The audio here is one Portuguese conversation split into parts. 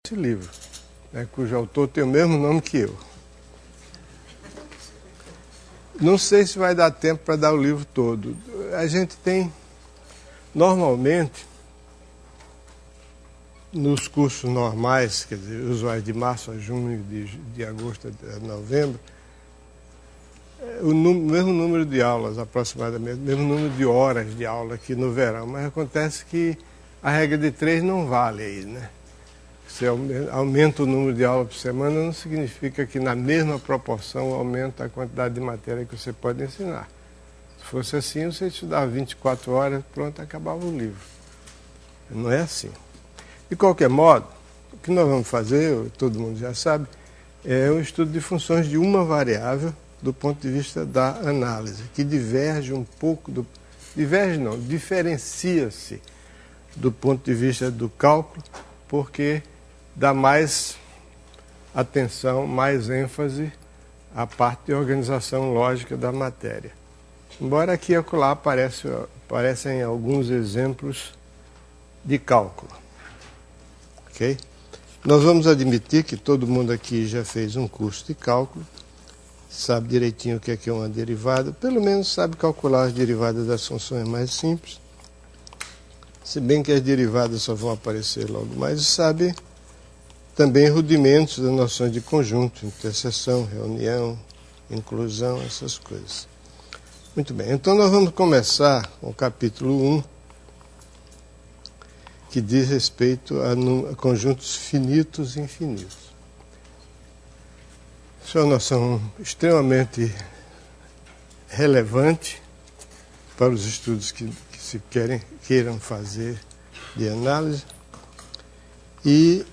esse livro, né, cujo autor tem o mesmo nome que eu. Não sei se vai dar tempo para dar o livro todo. A gente tem, normalmente, nos cursos normais, quer dizer, usuais de março a junho, de agosto a novembro, o mesmo número de aulas, aproximadamente, o mesmo número de horas de aula que no verão. Mas acontece que a regra de 3 não vale aí, né? Se aumenta o número de aulas por semana, não significa que na mesma proporção aumenta a quantidade de matéria que você pode ensinar. Se fosse assim, você estudava 24 horas, pronto, acabava o livro. Não é assim. De qualquer modo, o que nós vamos fazer, todo mundo já sabe, é um estudo de funções de uma variável do ponto de vista da análise, que diverge um pouco do... Diverge não, diferencia-se do ponto de vista do cálculo, porque dá mais atenção, mais ênfase à parte de organização lógica da matéria. Embora aqui e acolá aparecem alguns exemplos de cálculo. Ok? Nós vamos admitir que todo mundo aqui já fez um curso de cálculo, sabe direitinho o que é uma derivada, pelo menos sabe calcular as derivadas das funções mais simples, se bem que as derivadas só vão aparecer logo mais, sabe também rudimentos das noções de conjunto, interseção, reunião, inclusão, essas coisas. Muito bem, então nós vamos começar com o capítulo 1, que diz respeito a conjuntos finitos e infinitos. Isso é uma noção extremamente relevante para os estudos que se queiram fazer de análise, e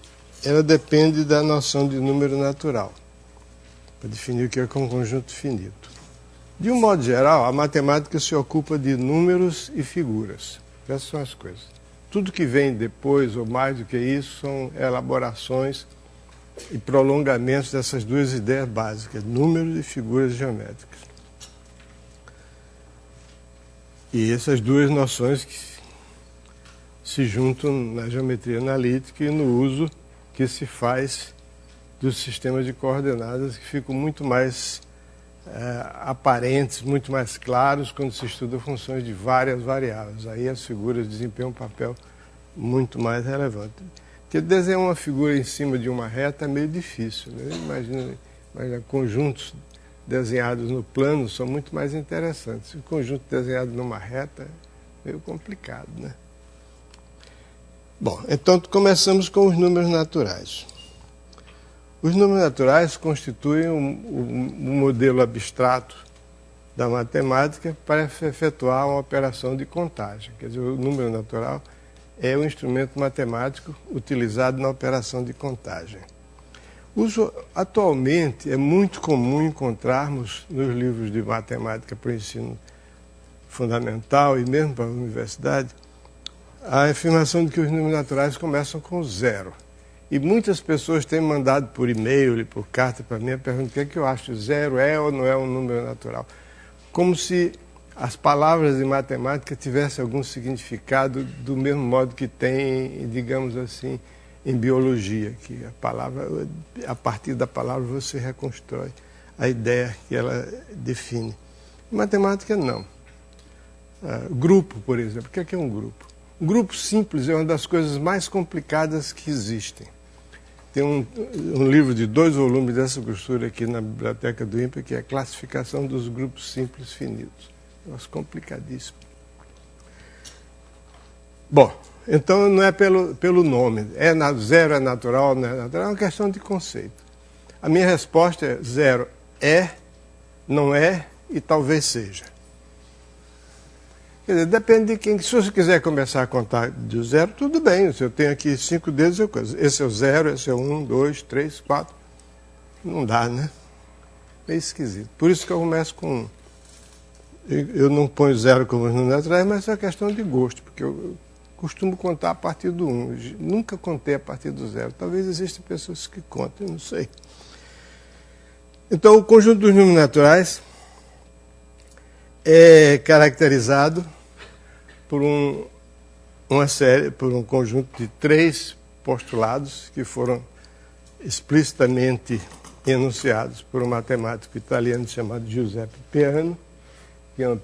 ela depende da noção de número natural, para definir o que é um conjunto finito. De um modo geral, a matemática se ocupa de números e figuras. Essas são as coisas. Tudo que vem depois, ou mais do que isso, são elaborações e prolongamentos dessas duas ideias básicas, números e figuras geométricas. E essas duas noções que se juntam na geometria analítica e no uso que se faz dos sistemas de coordenadas, que ficam muito mais aparentes, muito mais claros quando se estuda funções de várias variáveis. Aí as figuras desempenham um papel muito mais relevante. Porque desenhar uma figura em cima de uma reta é meio difícil, né? Imagina, conjuntos desenhados no plano são muito mais interessantes. O conjunto desenhado numa reta é meio complicado, né? Bom, então começamos com os números naturais. Os números naturais constituem um modelo abstrato da matemática para efetuar uma operação de contagem. Quer dizer, o número natural é um instrumento matemático utilizado na operação de contagem. Atualmente é muito comum encontrarmos nos livros de matemática para o ensino fundamental e mesmo para a universidade a afirmação de que os números naturais começam com zero. E muitas pessoas têm mandado por e-mail e por carta para mim a pergunta: o que é que eu acho? Zero é ou não é um número natural? Como se as palavras de matemática tivessem algum significado do mesmo modo que tem, digamos assim, em biologia, que a partir da palavra você reconstrói a ideia que ela define. Em matemática, não. Grupo, por exemplo. O que é um grupo? Um grupo simples é uma das coisas mais complicadas que existem. Tem um livro de 2 volumes dessa grossura aqui na biblioteca do INPE, que é a Classificação dos Grupos Simples Finitos. Nossa, complicadíssimo. Bom, então não é pelo nome. Zero é natural, não é natural, é uma questão de conceito. A minha resposta é: zero é, não é e talvez seja. Quer dizer, depende de quem. Se você quiser começar a contar de zero, tudo bem. Se eu tenho aqui 5 dedos, eu coisa. Esse é o 0, esse é o 1, 2, 3, 4. Não dá, né? É esquisito. Por isso que eu começo com 1. Eu não ponho 0 como os números naturais, mas é uma questão de gosto, porque eu costumo contar a partir do 1. Nunca contei a partir do 0. Talvez existam pessoas que contem, não sei. Então, o conjunto dos números naturais é caracterizado por um conjunto de 3 postulados que foram explicitamente enunciados por um matemático italiano chamado Giuseppe Peano, que é uma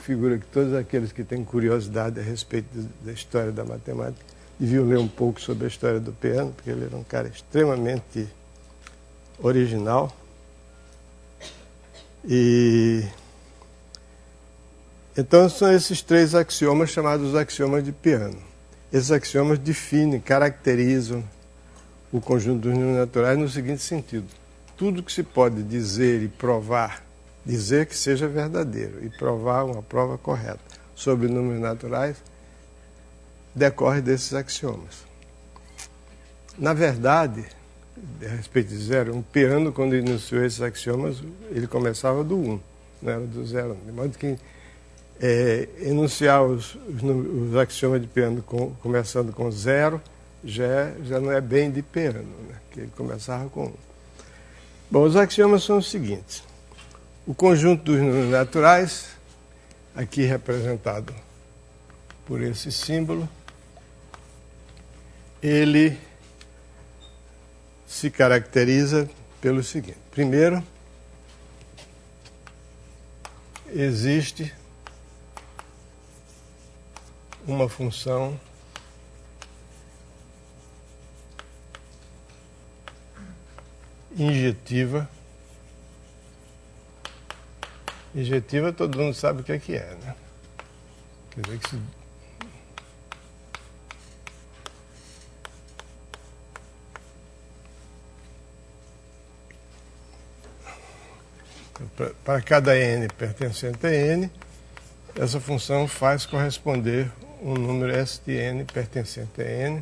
figura que todos aqueles que têm curiosidade a respeito da história da matemática deviam ler um pouco sobre a história do Peano, porque ele era um cara extremamente original. E então são esses 3 axiomas chamados axiomas de Peano. Esses axiomas definem, caracterizam o conjunto dos números naturais no seguinte sentido: tudo que se pode dizer e provar, dizer que seja verdadeiro e provar uma prova correta sobre números naturais, decorre desses axiomas. Na verdade, a respeito de zero, um Peano, quando iniciou esses axiomas, ele começava do 1, não era do 0. De modo que enunciar os axiomas de Peano começando com 0 já não é bem de Peano, né? Que ele começava com 1. Bom, os axiomas são os seguintes. O conjunto dos números naturais, aqui representado por esse símbolo, ele se caracteriza pelo seguinte. Primeiro, existe uma função injetiva. Injetiva todo mundo sabe o que é, né? Quer dizer que se para cada n pertencente a n, essa função faz corresponder um número S de n pertencente a n,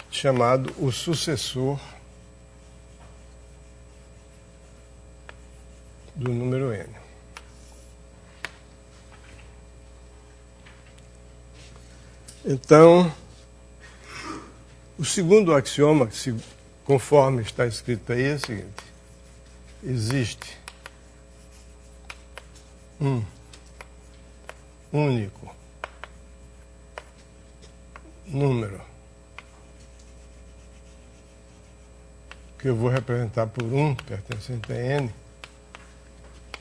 chamado o sucessor do número n. Então, o segundo axioma, conforme está escrito aí, é o seguinte: existe um único número que eu vou representar por 1 pertencente a n,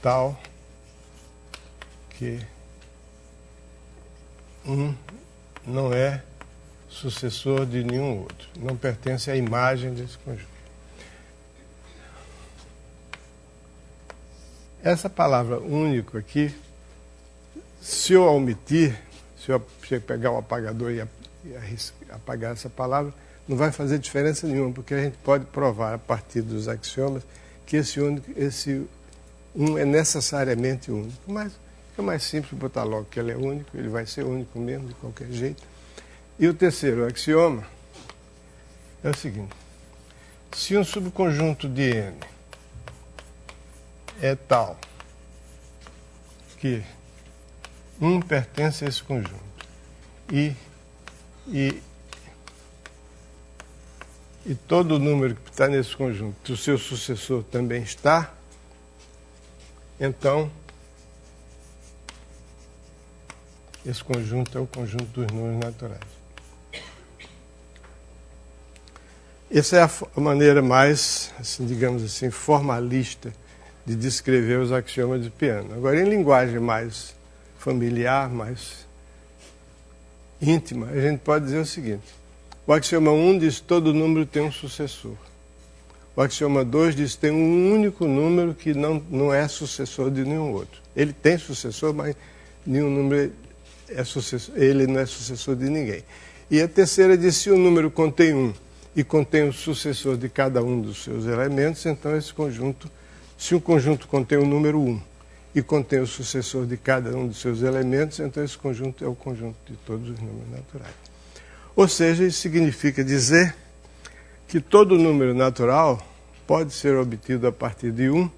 tal que 1 não é sucessor de nenhum outro, não pertence à imagem desse conjunto. Essa palavra único aqui, se eu omitir, se eu pegar um apagador e apagar essa palavra, não vai fazer diferença nenhuma, porque a gente pode provar a partir dos axiomas que esse um é necessariamente único. Mas é mais simples botar logo que ele é único, ele vai ser único mesmo, de qualquer jeito. E o terceiro axioma é o seguinte: se um subconjunto de n é tal que 1 pertence a esse conjunto e todo número que está nesse conjunto, o seu sucessor também está, então esse conjunto é o conjunto dos números naturais. Essa é a maneira mais, assim, digamos assim, formalista de descrever os axiomas de Peano. Agora, em linguagem mais familiar, mais íntima, a gente pode dizer o seguinte: o axioma 1 diz que todo número tem um sucessor. O axioma 2 diz que tem um único número que não é sucessor de nenhum outro. Ele tem sucessor, mas nenhum número é sucessor, ele não é sucessor de ninguém. E a terceira diz que se o número contém 1 e contém o sucessor de cada um dos seus elementos, então esse conjunto, se um conjunto contém o número 1 e contém o sucessor de cada um dos seus elementos, então esse conjunto é o conjunto de todos os números naturais. Ou seja, isso significa dizer que todo número natural pode ser obtido a partir de 1,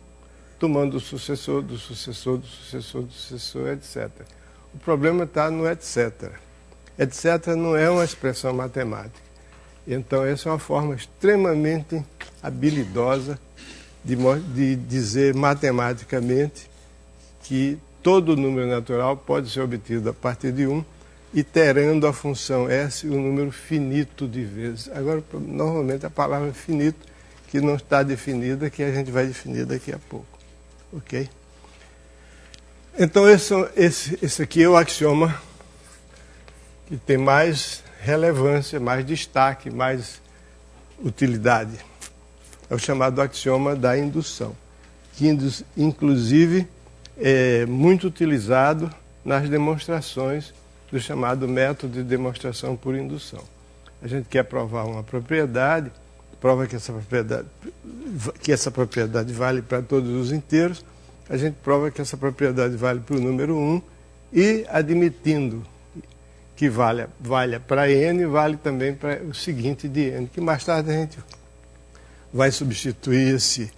tomando o sucessor do sucessor do sucessor do sucessor, etc. O problema está no etc. Etc não é uma expressão matemática. Então, essa é uma forma extremamente habilidosa de dizer matematicamente que todo número natural pode ser obtido a partir de 1, iterando a função S o número finito de vezes. Agora, normalmente a palavra finito, que não está definida, que a gente vai definir daqui a pouco. Ok? Então, esse aqui é o axioma que tem mais relevância, mais destaque, mais utilidade. É o chamado axioma da indução, que inclusive é muito utilizado nas demonstrações do chamado método de demonstração por indução. A gente quer provar uma propriedade, prova que essa propriedade vale para todos os inteiros, a gente prova que essa propriedade vale para o número 1 e, admitindo que valha para n, vale também para o seguinte de n, que mais tarde a gente vai substituir esse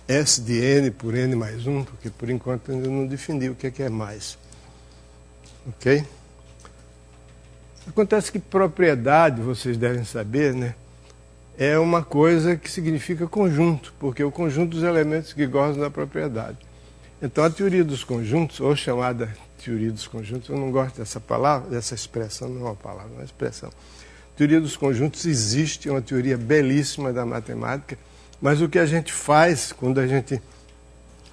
S de n por n mais 1, porque por enquanto ainda não defini o que é mais. Ok? Acontece que propriedade, vocês devem saber, né, é uma coisa que significa conjunto, porque é o conjunto dos elementos que gozam da propriedade. Então, a teoria dos conjuntos, ou chamada teoria dos conjuntos, eu não gosto dessa palavra, dessa expressão, não é uma palavra, é uma expressão. Teoria dos conjuntos existe, é uma teoria belíssima da matemática, mas o que a gente faz quando a gente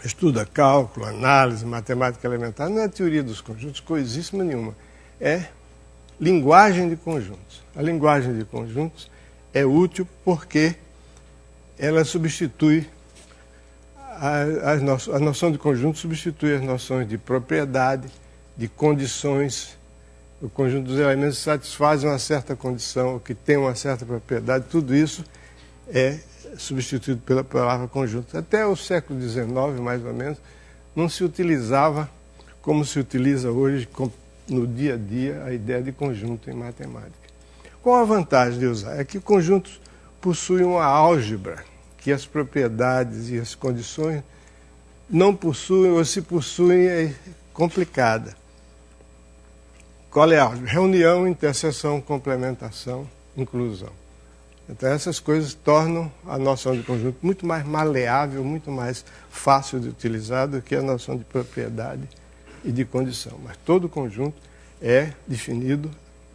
estuda cálculo, análise, matemática elementar, não é teoria dos conjuntos, coisíssima nenhuma. É linguagem de conjuntos. A linguagem de conjuntos é útil porque ela substitui a noção de conjunto substitui as noções de propriedade, de condições. O conjunto dos elementos satisfazem uma certa condição, ou que tem uma certa propriedade, tudo isso é substituído pela palavra conjunto. Até o século XIX, mais ou menos, não se utilizava como se utiliza hoje no dia a dia a ideia de conjunto em matemática. Qual a vantagem de usar? É que conjuntos possuem uma álgebra que as propriedades e as condições não possuem, ou se possuem é complicada. Qual é a álgebra? Reunião, interseção, complementação, inclusão. Então essas coisas tornam a noção de conjunto muito mais maleável, muito mais fácil de utilizar do que a noção de propriedade e de condição. Mas todo conjunto é definido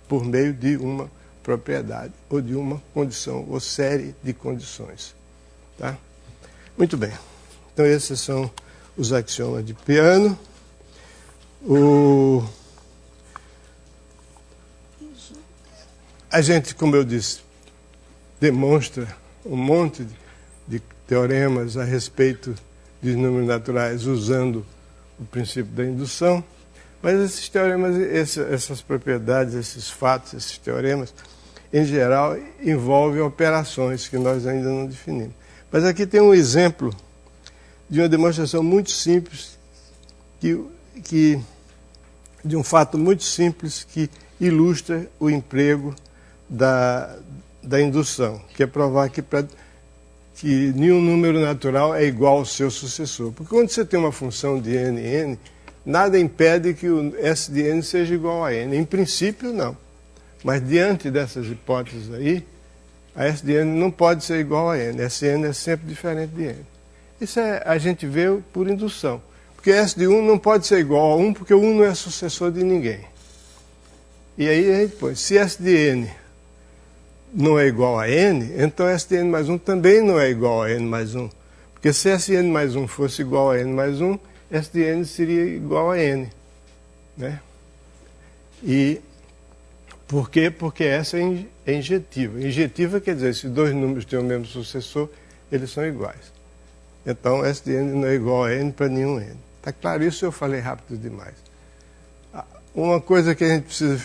por meio de uma propriedade, ou de uma condição, ou série de condições. Tá? Muito bem. Então esses são os axiomas de Peano. A gente, como eu disse, demonstra um monte de teoremas a respeito de números naturais usando o princípio da indução, mas esses teoremas, essas propriedades, esses fatos, esses teoremas, em geral, envolvem operações que nós ainda não definimos. Mas aqui tem um exemplo de uma demonstração muito simples, de um fato muito simples que ilustra o emprego da indução, que é provar que nenhum número natural é igual ao seu sucessor. Porque quando você tem uma função de n, nada impede que o S de n seja igual a n. Em princípio, não. Mas diante dessas hipóteses aí, a S de n não pode ser igual a n. Sn é sempre diferente de n. Isso a gente vê por indução. Porque S de 1 não pode ser igual a 1, porque o 1 não é sucessor de ninguém. E aí a gente põe, se S de n não é igual a n, então S de n mais 1 também não é igual a n mais 1. Porque se S de n mais 1 fosse igual a n mais 1, S de n seria igual a n. Né? E por quê? Porque essa é injetiva. Injetiva quer dizer, se dois números têm o mesmo sucessor, eles são iguais. Então, S de n não é igual a n para nenhum n. Está claro isso? Eu falei rápido demais. Uma coisa que a gente precisa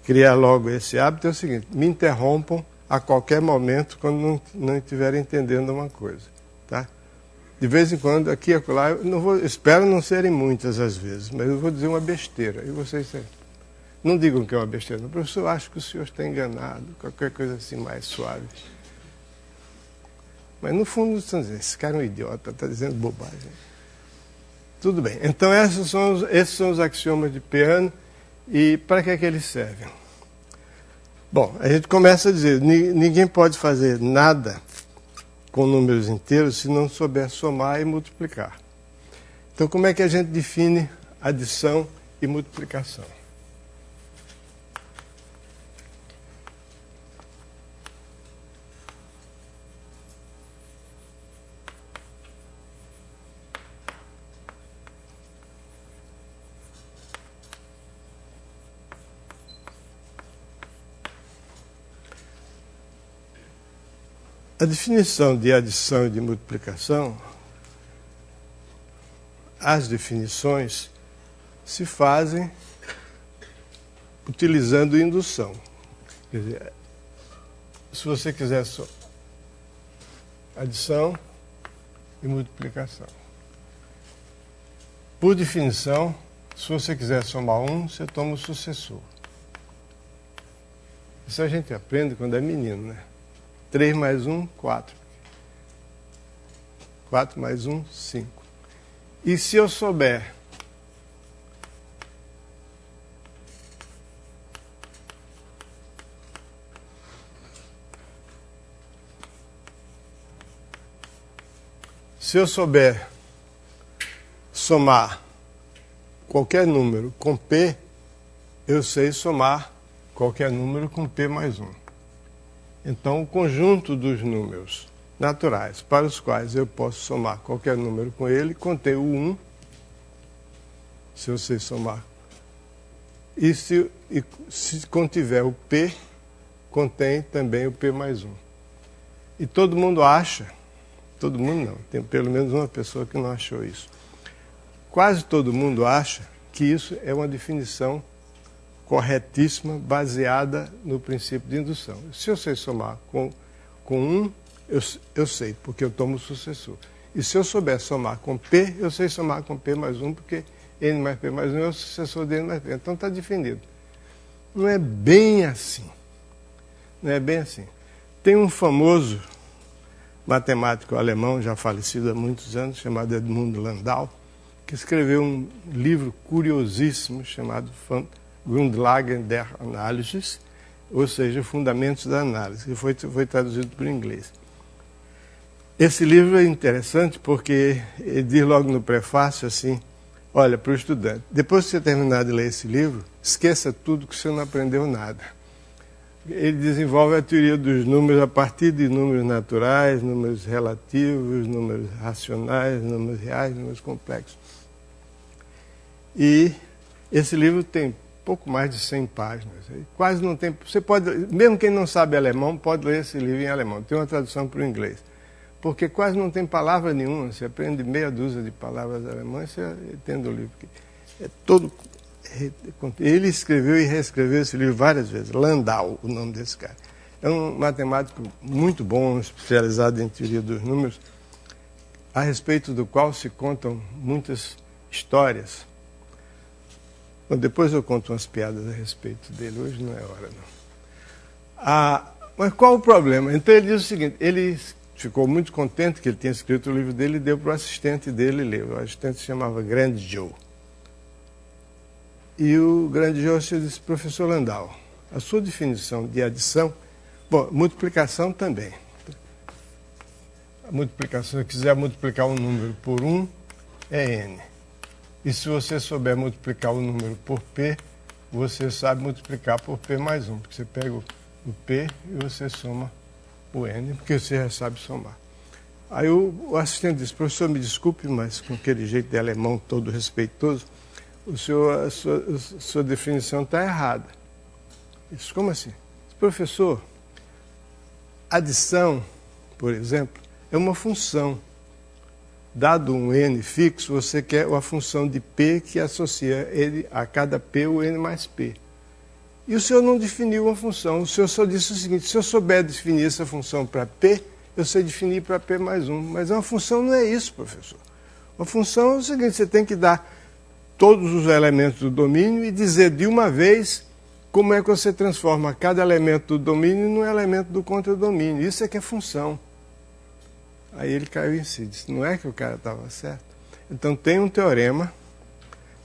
criar logo esse hábito é o seguinte: me interrompam a qualquer momento quando não estiverem entendendo uma coisa. Tá? De vez em quando, aqui e acolá, espero não serem muitas às vezes, mas eu vou dizer uma besteira. E vocês não digam que é uma besteira. O professor acha que o senhor está enganado, qualquer coisa assim mais suave. Mas no fundo estão dizendo, esse cara é um idiota, está dizendo bobagem. Tudo bem. Então esses são os axiomas de Peano. E para que é que eles servem? Bom, a gente começa a dizer, ninguém pode fazer nada com números inteiros se não souber somar e multiplicar. Então como é que a gente define adição e multiplicação. A definição de adição e de multiplicação, as definições se fazem utilizando indução. Quer dizer, se você quiser adição e multiplicação. Por definição, se você quiser somar um, você toma o sucessor. Isso a gente aprende quando é menino, né? 3 mais 1, 4. 4 mais 1, 5. E se eu souber somar qualquer número com P, eu sei somar qualquer número com P mais 1. Então, o conjunto dos números naturais para os quais eu posso somar qualquer número com ele, contém o 1, se eu sei somar. E se contiver o P, contém também o P mais 1. E todo mundo acha, todo mundo não, tem pelo menos uma pessoa que não achou isso. Quase todo mundo acha que isso é uma definição corretíssima, baseada no princípio de indução. Se eu sei somar com 1, eu sei, porque eu tomo o sucessor. E se eu souber somar com P, eu sei somar com P mais 1, porque N mais P mais 1 é o sucessor de N mais P. Então está definido. Não é bem assim. Não é bem assim. Tem um famoso matemático alemão, já falecido há muitos anos, chamado Edmund Landau, que escreveu um livro curiosíssimo chamado Grundlagen der Analysis, ou seja, Fundamentos da Análise, que foi traduzido para o inglês. Esse livro é interessante porque ele diz logo no prefácio assim, olha, para o estudante, depois que você terminar de ler esse livro, esqueça tudo que você não aprendeu nada. Ele desenvolve a teoria dos números a partir de números naturais, números relativos, números racionais, números reais, números complexos. E esse livro tem pouco mais de 100 páginas. Quase não tem. Você pode, mesmo quem não sabe alemão, pode ler esse livro em alemão. Tem uma tradução para o inglês. Porque quase não tem palavra nenhuma. Você aprende meia dúzia de palavras alemãs, você entende o livro. É todo. Ele escreveu e reescreveu esse livro várias vezes. Landau, o nome desse cara. É um matemático muito bom, especializado em teoria dos números, a respeito do qual se contam muitas histórias. Bom, depois eu conto umas piadas a respeito dele, hoje não é hora, não. Mas qual o problema? Então ele diz o seguinte, ele ficou muito contente que ele tinha escrito o livro dele e deu para o assistente dele ler. O assistente se chamava Grand Joe. E o Grand Joe disse, professor Landau, a sua definição de adição, bom, multiplicação também. A multiplicação, se eu quiser multiplicar um número por 1, é N. E se você souber multiplicar o número por P, você sabe multiplicar por P mais 1, porque você pega o P e você soma o N, porque você já sabe somar. Aí o assistente disse, professor, me desculpe, mas com aquele jeito de alemão todo respeitoso, a sua definição está errada. Eu disse, como assim? Disse, professor, adição, por exemplo, é uma função. Dado um N fixo, você quer a função de P que associa ele a cada P o N mais P. E o senhor não definiu uma função. O senhor só disse o seguinte, se eu souber definir essa função para P, eu sei definir para P mais 1. Mas uma função não é isso, professor. Uma função é o seguinte, você tem que dar todos os elementos do domínio e dizer de uma vez como é que você transforma cada elemento do domínio num elemento do contradomínio. Isso é que é função. Aí ele caiu em si, disse, não é que o cara estava certo? Então tem um teorema,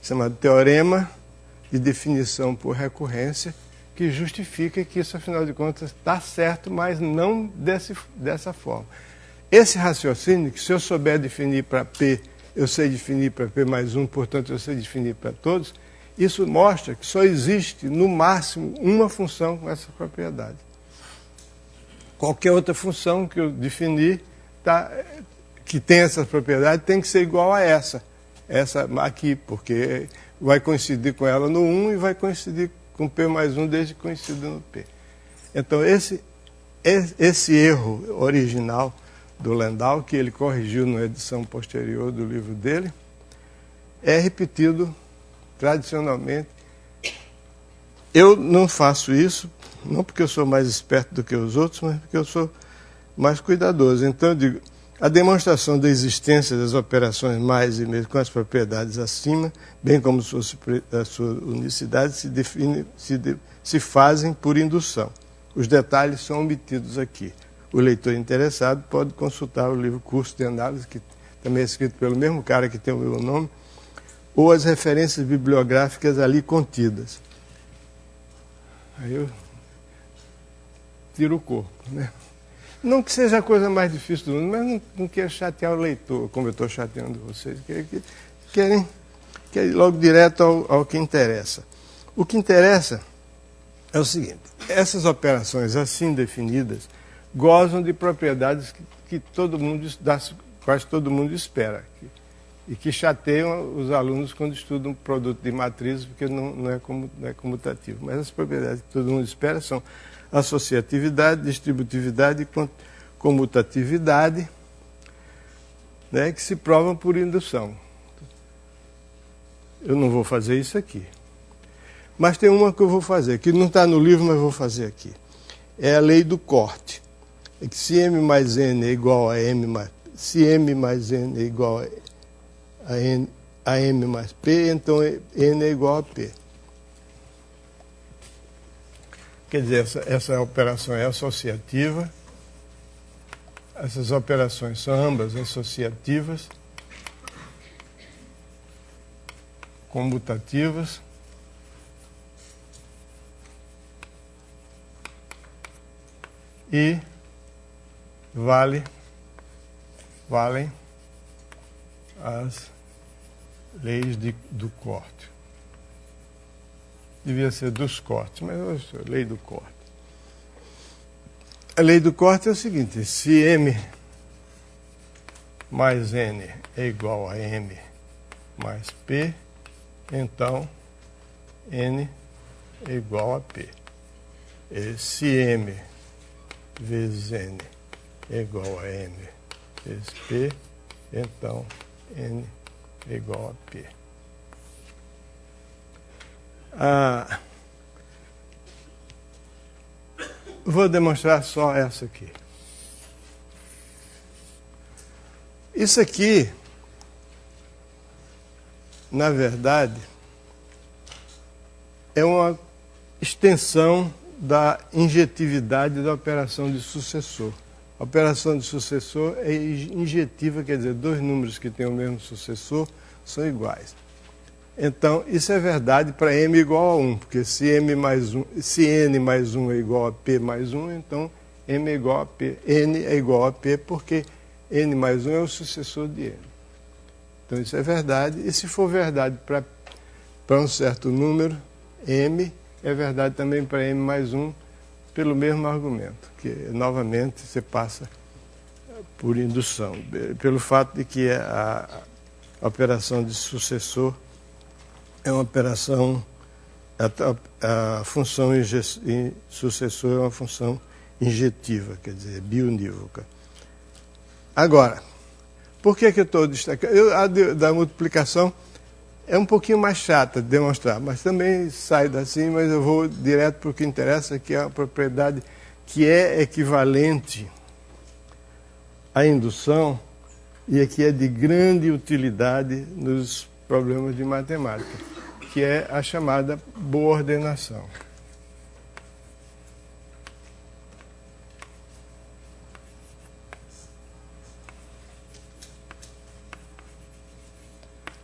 chamado Teorema de Definição por Recorrência, que justifica que isso, afinal de contas, está certo, mas não dessa forma. Esse raciocínio, que se eu souber definir para P, eu sei definir para P mais 1, portanto eu sei definir para todos, Isso mostra que só existe, no máximo, uma função com essa propriedade. Qualquer outra função que eu definir, que tem essa propriedade, tem que ser igual a essa aqui, porque vai coincidir com ela no 1 e vai coincidir com P mais 1 desde que coincida no P. Então, esse erro original do Landau, que ele corrigiu na edição posterior do livro dele, é repetido tradicionalmente. Eu não faço isso, não porque eu sou mais esperto do que os outros, mas porque eu sou mais cuidadoso. Então, eu digo, a demonstração da existência das operações mais e menos com as propriedades acima, bem como a sua unicidade, se fazem por indução. Os detalhes são omitidos aqui. O leitor interessado pode consultar o livro Curso de Análise, que também é escrito pelo mesmo cara que tem o meu nome, ou as referências bibliográficas ali contidas. Aí eu tiro o corpo, né? Não que seja a coisa mais difícil do mundo, mas não quero chatear o leitor, como eu estou chateando vocês. Querem ir logo direto ao que interessa. O que interessa é o seguinte: essas operações assim definidas gozam de propriedades das quais todo mundo espera, e que chateiam os alunos quando estudam produto de matrizes, porque não é comutativo. Mas as propriedades que todo mundo espera são associatividade, distributividade e comutatividade, né, que se provam por indução. Eu não vou fazer isso aqui. Mas tem uma que eu vou fazer, que não está no livro, mas vou fazer aqui. É a lei do corte. É que se M mais N é igual a M mais... Se M mais N é igual a M mais P, então N é igual a P. Quer dizer, essa operação é associativa. Essas operações são ambas associativas, comutativas, e valem as leis do corte. Devia ser dos cortes, mas eu sou lei do corte. A lei do corte é o seguinte: se M mais N é igual a M mais P, então N é igual a P. E se M vezes N é igual a M vezes P, então N é igual a P. Vou demonstrar só essa aqui. Isso aqui, na verdade, é uma extensão da injetividade da operação de sucessor. A operação de sucessor é injetiva, quer dizer, dois números que têm o mesmo sucessor são iguais. Então, isso é verdade para M igual a 1, porque se N mais 1 é igual a P mais 1, então M é igual a P. N é igual a P porque N mais 1 é o sucessor de N. Então, isso é verdade. E se for verdade para um certo número, M, é verdade também para M mais 1, pelo mesmo argumento, que novamente você passa por indução, pelo fato de que a operação de sucessor é uma operação, a função sucessor é uma função injetiva, quer dizer, bionívoca. Agora, por que eu estou destacando? A da multiplicação é um pouquinho mais chata de demonstrar, mas também sai assim, mas eu vou direto para o que interessa, que é a propriedade que é equivalente à indução e que é de grande utilidade nos problemas de matemática, que é a chamada boa ordenação.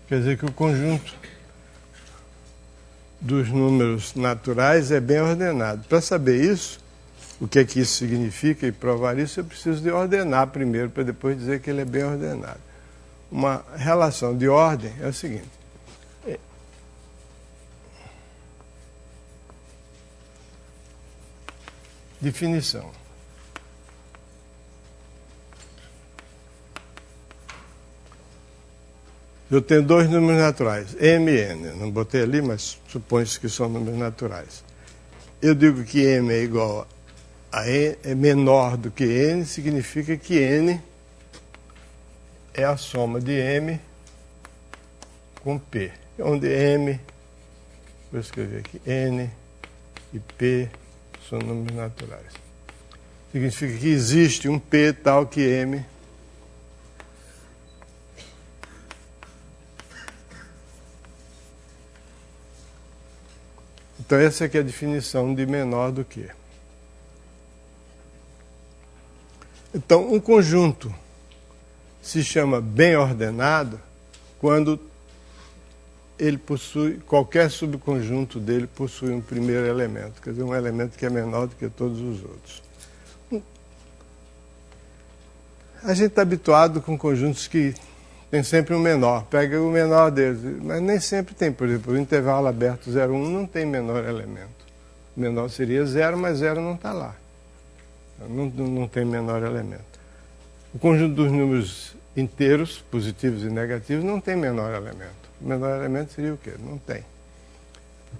Quer dizer que o conjunto dos números naturais é bem ordenado. Para saber isso, o que é que isso significa e provar isso, eu preciso de ordenar primeiro, para depois dizer que ele é bem ordenado. Uma relação de ordem é o seguinte: Definição. Eu tenho dois números naturais, m e n. Não botei ali, mas supõe-se que são números naturais. Eu digo que m é igual a n, é menor do que n, significa que n é a soma de m com p. Onde m, vou escrever aqui, n e p são números naturais. Significa que existe um p tal que m Então, essa aqui é a definição de menor do que. Então, um conjunto se chama bem ordenado quando ele possui, qualquer subconjunto dele possui um primeiro elemento, quer dizer, um elemento que é menor do que todos os outros. A gente está habituado com conjuntos que tem sempre um menor, pega o menor deles, mas nem sempre tem. Por exemplo, o intervalo aberto 0, 1 não tem menor elemento. O menor seria 0, mas 0 não está lá. Não tem menor elemento. O conjunto dos números inteiros, positivos e negativos, não tem menor elemento. O menor elemento seria o quê? Não tem.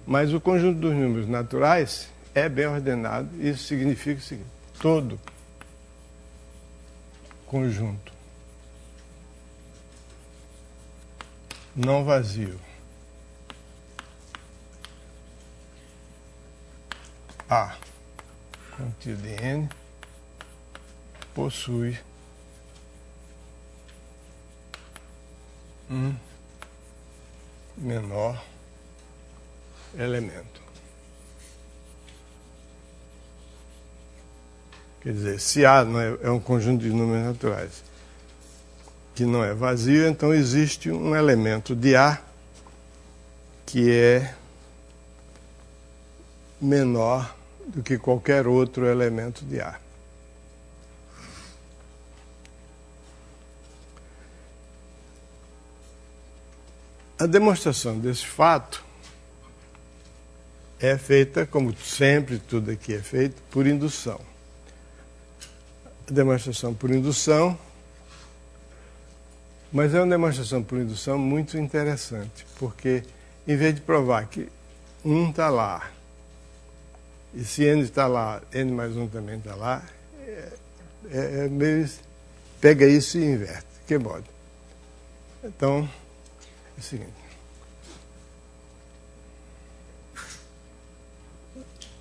Mas o conjunto dos números naturais é bem ordenado. Isso significa o seguinte: todo conjunto não vazio A contido em N possui um menor elemento. Quer dizer, se A não é um conjunto de números naturais que não é vazio, então existe um elemento de A que é menor do que qualquer outro elemento de A. A demonstração desse fato é feita, como sempre tudo aqui é feito, por indução. A demonstração por indução, mas é uma demonstração por indução muito interessante, porque em vez de provar que 1 está lá, e se n está lá, n mais 1 também está lá, meio, pega isso e inverte, que pode. Então, é o seguinte.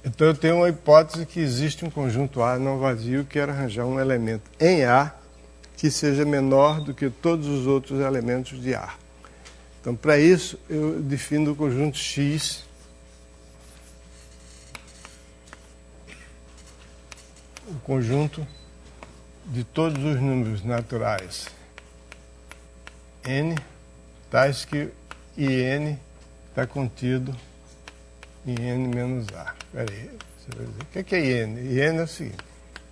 Então eu tenho uma hipótese que existe um conjunto A não vazio, quero arranjar um elemento em A que seja menor do que todos os outros elementos de A. Então, para isso, eu defino o conjunto X o conjunto de todos os números naturais n, tais que IN está contido em n menos A. Espera aí, você vai dizer, o que é IN? IN é o seguinte: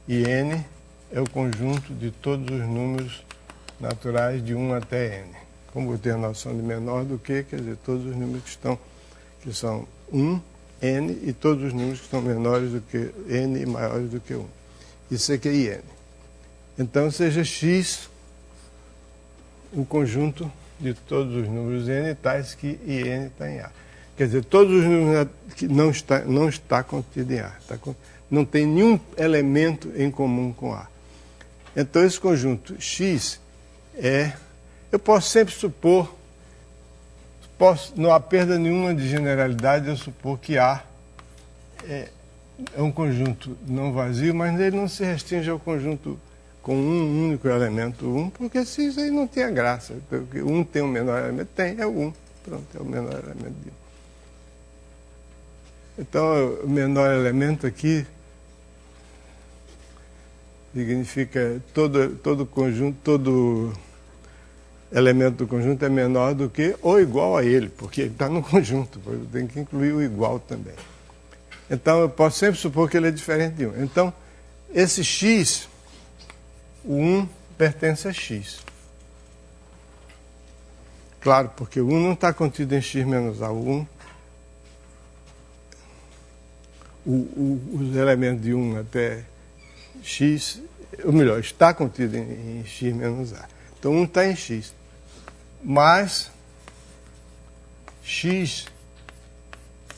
IN é o conjunto de todos os números naturais de 1 até n. Como eu tenho a noção de menor do que, quer dizer, todos os números que são 1, n, e todos os números que são menores do que n e maiores do que 1. Isso aqui é IN. Então, seja X o conjunto de todos os números n tais que IN está em A. Quer dizer, todos os números que não está contido em A. Não tem nenhum elemento em comum com A. Então, esse conjunto X eu posso sempre supor, não há perda nenhuma de generalidade eu supor que A é um conjunto não vazio, mas ele não se restringe ao conjunto com um único elemento 1, porque se isso aí não tinha graça. Porque 1 tem um menor elemento? Tem, é o 1. Pronto, é o menor elemento de 1. Então, o menor elemento aqui significa todo conjunto, todo elemento do conjunto é menor do que ou igual a ele, porque ele está no conjunto, eu tenho que incluir o igual também. Então, eu posso sempre supor que ele é diferente de 1. Então, esse X, o 1 pertence a X. Claro, porque o 1 não está contido em X menos A. O os elementos de 1 até x, ou melhor, está contido em x menos a. Então 1 está em x, mas x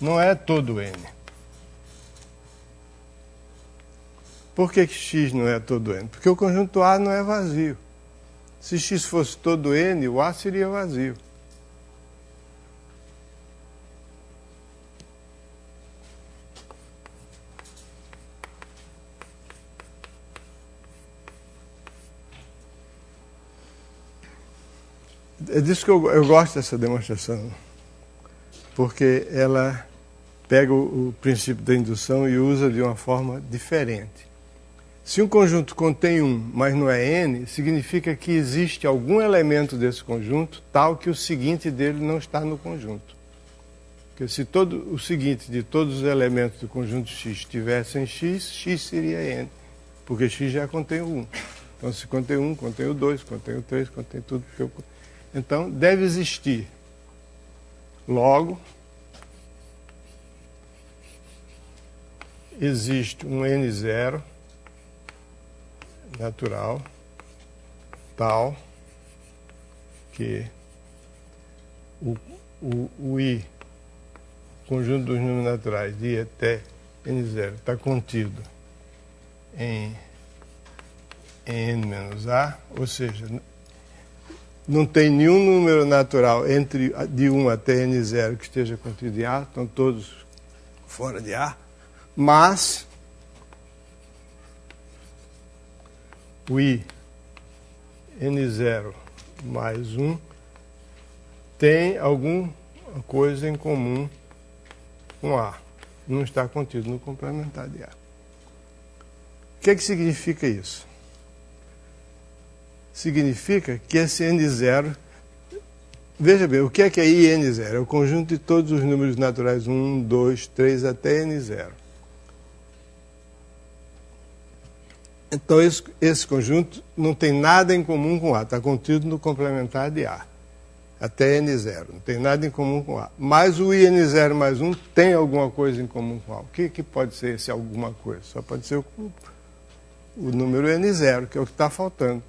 não é todo n. Por que x não é todo n? Porque o conjunto A não é vazio. Se x fosse todo n, o A seria vazio. É disso que eu gosto dessa demonstração, porque ela pega o princípio da indução e usa de uma forma diferente. Se um conjunto contém 1, mas não é n, significa que existe algum elemento desse conjunto tal que o seguinte dele não está no conjunto. Porque se o seguinte de todos os elementos do conjunto x tivessem x, x seria n, porque x já contém o 1. Então, se contém 1, contém o 2, contém o 3, contém tudo. Então, deve existir. Logo, existe um n0 natural tal que o i, conjunto dos números naturais, de i até n0, está contido em n menos a, ou seja, não tem nenhum número natural de 1 até n0 que esteja contido em a, estão todos fora de a, mas o i n0 mais 1 tem alguma coisa em comum com a. Não está contido no complementar de a. O que significa isso? Significa que esse n0... Veja bem, o que é i n0? É o conjunto de todos os números naturais 1, 2, 3 até n0. Então, esse conjunto não tem nada em comum com A, está contido no complementar de A, até N0, não tem nada em comum com A. Mas o IN0 mais 1 tem alguma coisa em comum com A. O que pode ser esse alguma coisa? Só pode ser o número N0, que é o que está faltando,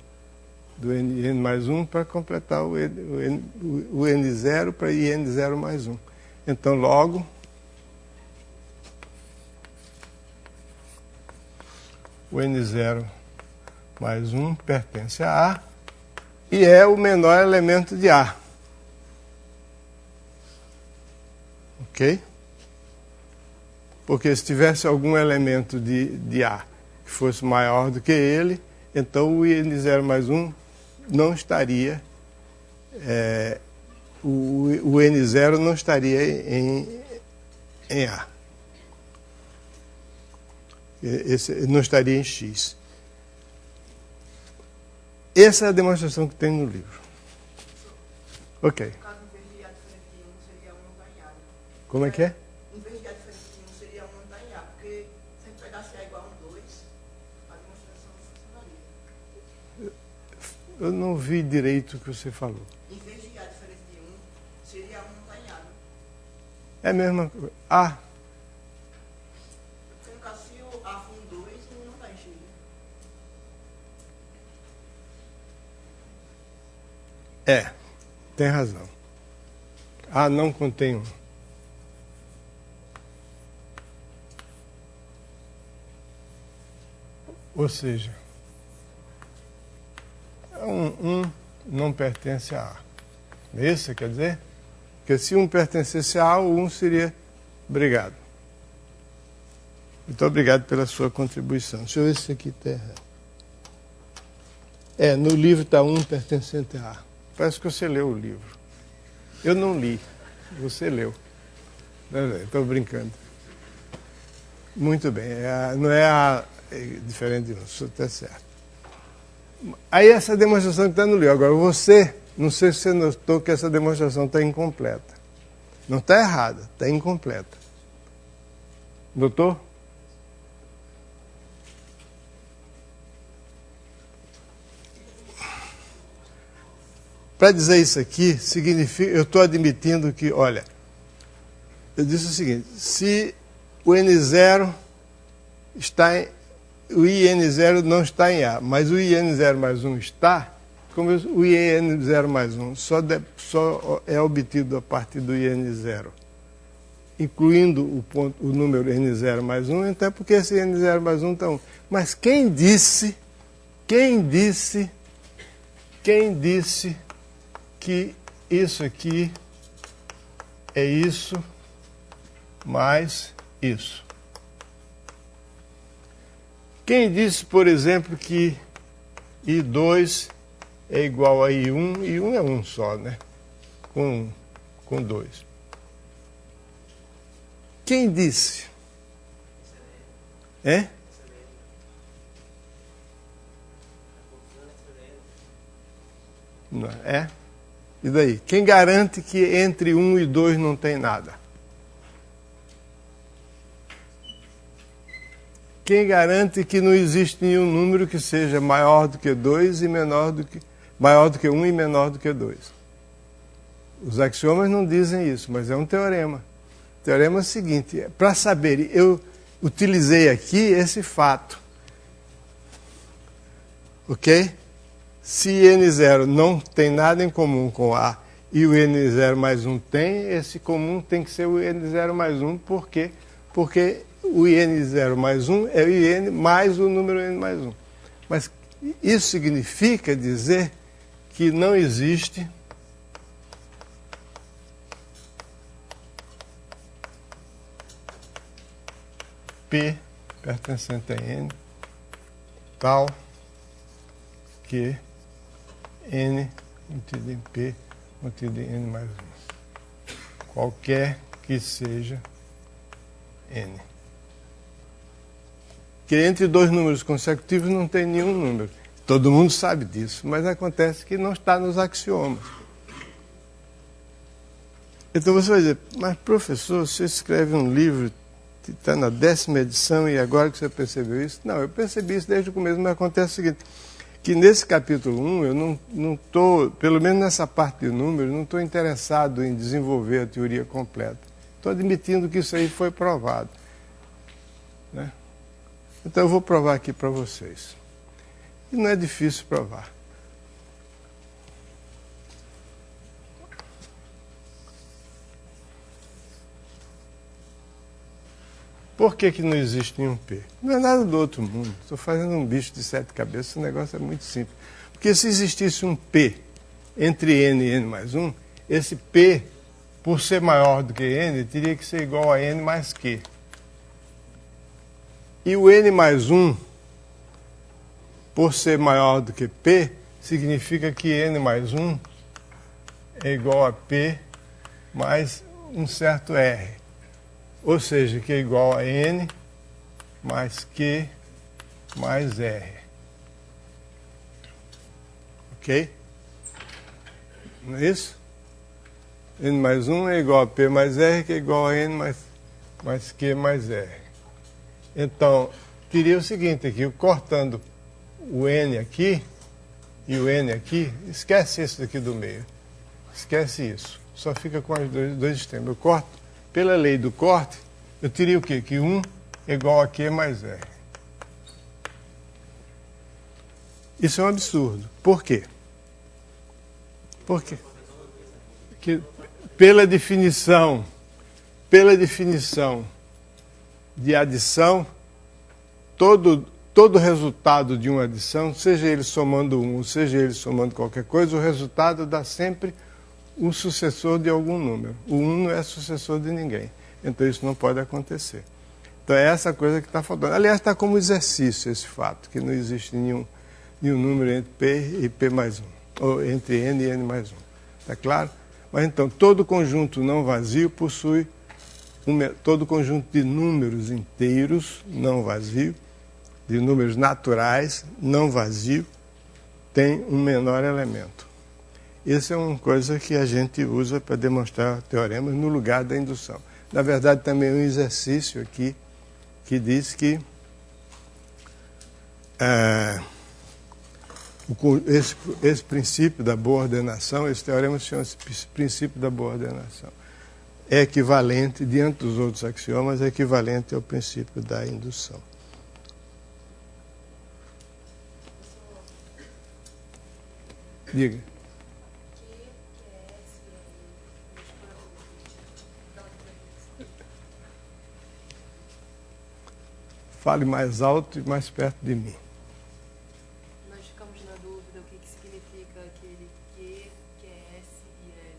do N mais 1 para completar o N0 para IN0 mais 1. Então, logo, o N0 mais 1 pertence a A e é o menor elemento de A. Ok? Porque se tivesse algum elemento de A que fosse maior do que ele, então o N0 mais 1 não estaria, o N0 não estaria em A. Esse não estaria em X. Essa é a demonstração que tem no livro. Ok. Como é que é? Em vez de A diferente de 1 seria 1 está em A, porque se a gente pegasse A igual a 2, a demonstração não funcionaria. Eu não vi direito o que você falou. Em vez de A diferente de 1, seria 1 está em A. É a mesma coisa. A. Porque no caso, se o A for 2, não está em X. Tem razão. A não contém 1. Ou seja, 1 não pertence a A. Isso quer dizer? Porque se 1 pertencesse a A, o 1 seria... Obrigado. Muito obrigado pela sua contribuição. Deixa eu ver se isso aqui está errado. No livro está 1 pertencente a A. Parece que você leu o livro. Eu não li. Você leu. Estou brincando. Muito bem. Não é A... diferente de 1, isso está certo. Aí essa demonstração que está no livro. Agora você, não sei se você notou que essa demonstração está incompleta. Não está errada, está incompleta. Notou? Para dizer isso aqui, significa, eu estou admitindo que, olha, eu disse o seguinte, se o N0 está em... O IN0 não está em A, mas o IN0 mais 1 está, como o IN0 mais 1 só é obtido a partir do IN0, incluindo o número N0 mais 1, então é porque esse N0 mais 1 está 1. Mas quem disse que isso aqui é isso mais isso? Quem disse, por exemplo, que I2 é igual a I1, I1 é 1 só, né? Com 2. Quem disse? É? Não, é? E daí? Quem garante que entre 1 e 2 não tem nada? Quem garante que não existe nenhum número que seja maior do que 2 e maior do que 1 e menor do que 2? Os axiomas não dizem isso, mas é um teorema. O teorema é o seguinte, para saber, eu utilizei aqui esse fato. Ok? Se N0 não tem nada em comum com A e o N0 mais 1 tem, esse comum tem que ser o N0 mais 1, por quê? Porque o IN0 mais 1 é o IN mais o número N mais 1. Mas isso significa dizer que não existe P pertencente a N tal que N contido em P contido em N mais 1. Qualquer que seja N. Que entre dois números consecutivos não tem nenhum número. Todo mundo sabe disso, mas acontece que não está nos axiomas. Então você vai dizer, mas professor, você escreve um livro que está na 10ª edição e agora que você percebeu isso? Não, eu percebi isso desde o começo, mas acontece o seguinte, que nesse capítulo 1 eu não estou, pelo menos nessa parte de números, não estou interessado em desenvolver a teoria completa. Estou admitindo que isso aí foi provado, né? Então eu vou provar aqui para vocês. E não é difícil provar. Por que não existe nenhum P? Não é nada do outro mundo. Estou fazendo um bicho de 7 cabeças, o negócio é muito simples. Porque se existisse um P entre N e N mais 1, esse P, por ser maior do que N, teria que ser igual a N mais Q. E o N mais 1, por ser maior do que P, significa que N mais 1 é igual a P mais um certo R. Ou seja, que é igual a N mais Q mais R. Ok? Não é isso? N mais 1 é igual a P mais R, que é igual a N mais Q mais R. Então, teria o seguinte aqui, cortando o N aqui e o N aqui, esquece isso daqui do meio. Esquece isso. Só fica com os dois extremos. Eu corto, pela lei do corte, eu teria o quê? Que 1 é igual a Q mais R. Isso é um absurdo. Por quê? Porque pela definição de adição, todo resultado de uma adição, seja ele somando 1, ou seja ele somando qualquer coisa, o resultado dá sempre o sucessor de algum número. O 1 não é sucessor de ninguém. Então isso não pode acontecer. Então é essa coisa que está faltando. Aliás, está como exercício esse fato, que não existe nenhum número entre P e P mais 1, ou entre N e N mais 1. Está claro? Mas então, todo conjunto não vazio possui todo conjunto de números inteiros não vazio, de números naturais não vazio, tem um menor elemento. Isso é uma coisa que a gente usa para demonstrar teoremas no lugar da indução. Na verdade, também é um exercício aqui que diz que esse princípio da boa ordenação, esse teorema se chama princípio da boa ordenação. é equivalente, diante dos outros axiomas, é equivalente ao princípio da indução. Diga. Fale mais alto e mais perto de mim. Nós ficamos na dúvida o que significa aquele Q, QS e L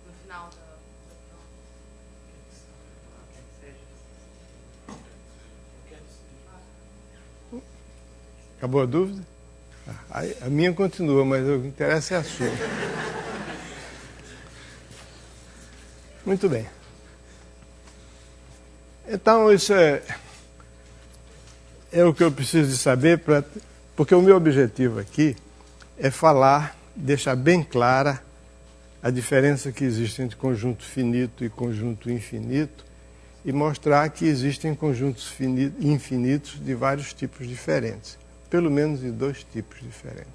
no final da Acabou a dúvida? A minha continua, mas o que interessa é a sua. Muito bem. Então, isso é o que eu preciso de saber, porque o meu objetivo aqui é falar, deixar bem clara a diferença que existe entre conjunto finito e conjunto infinito e mostrar que existem conjuntos infinitos de vários tipos diferentes, pelo menos de 2 tipos diferentes.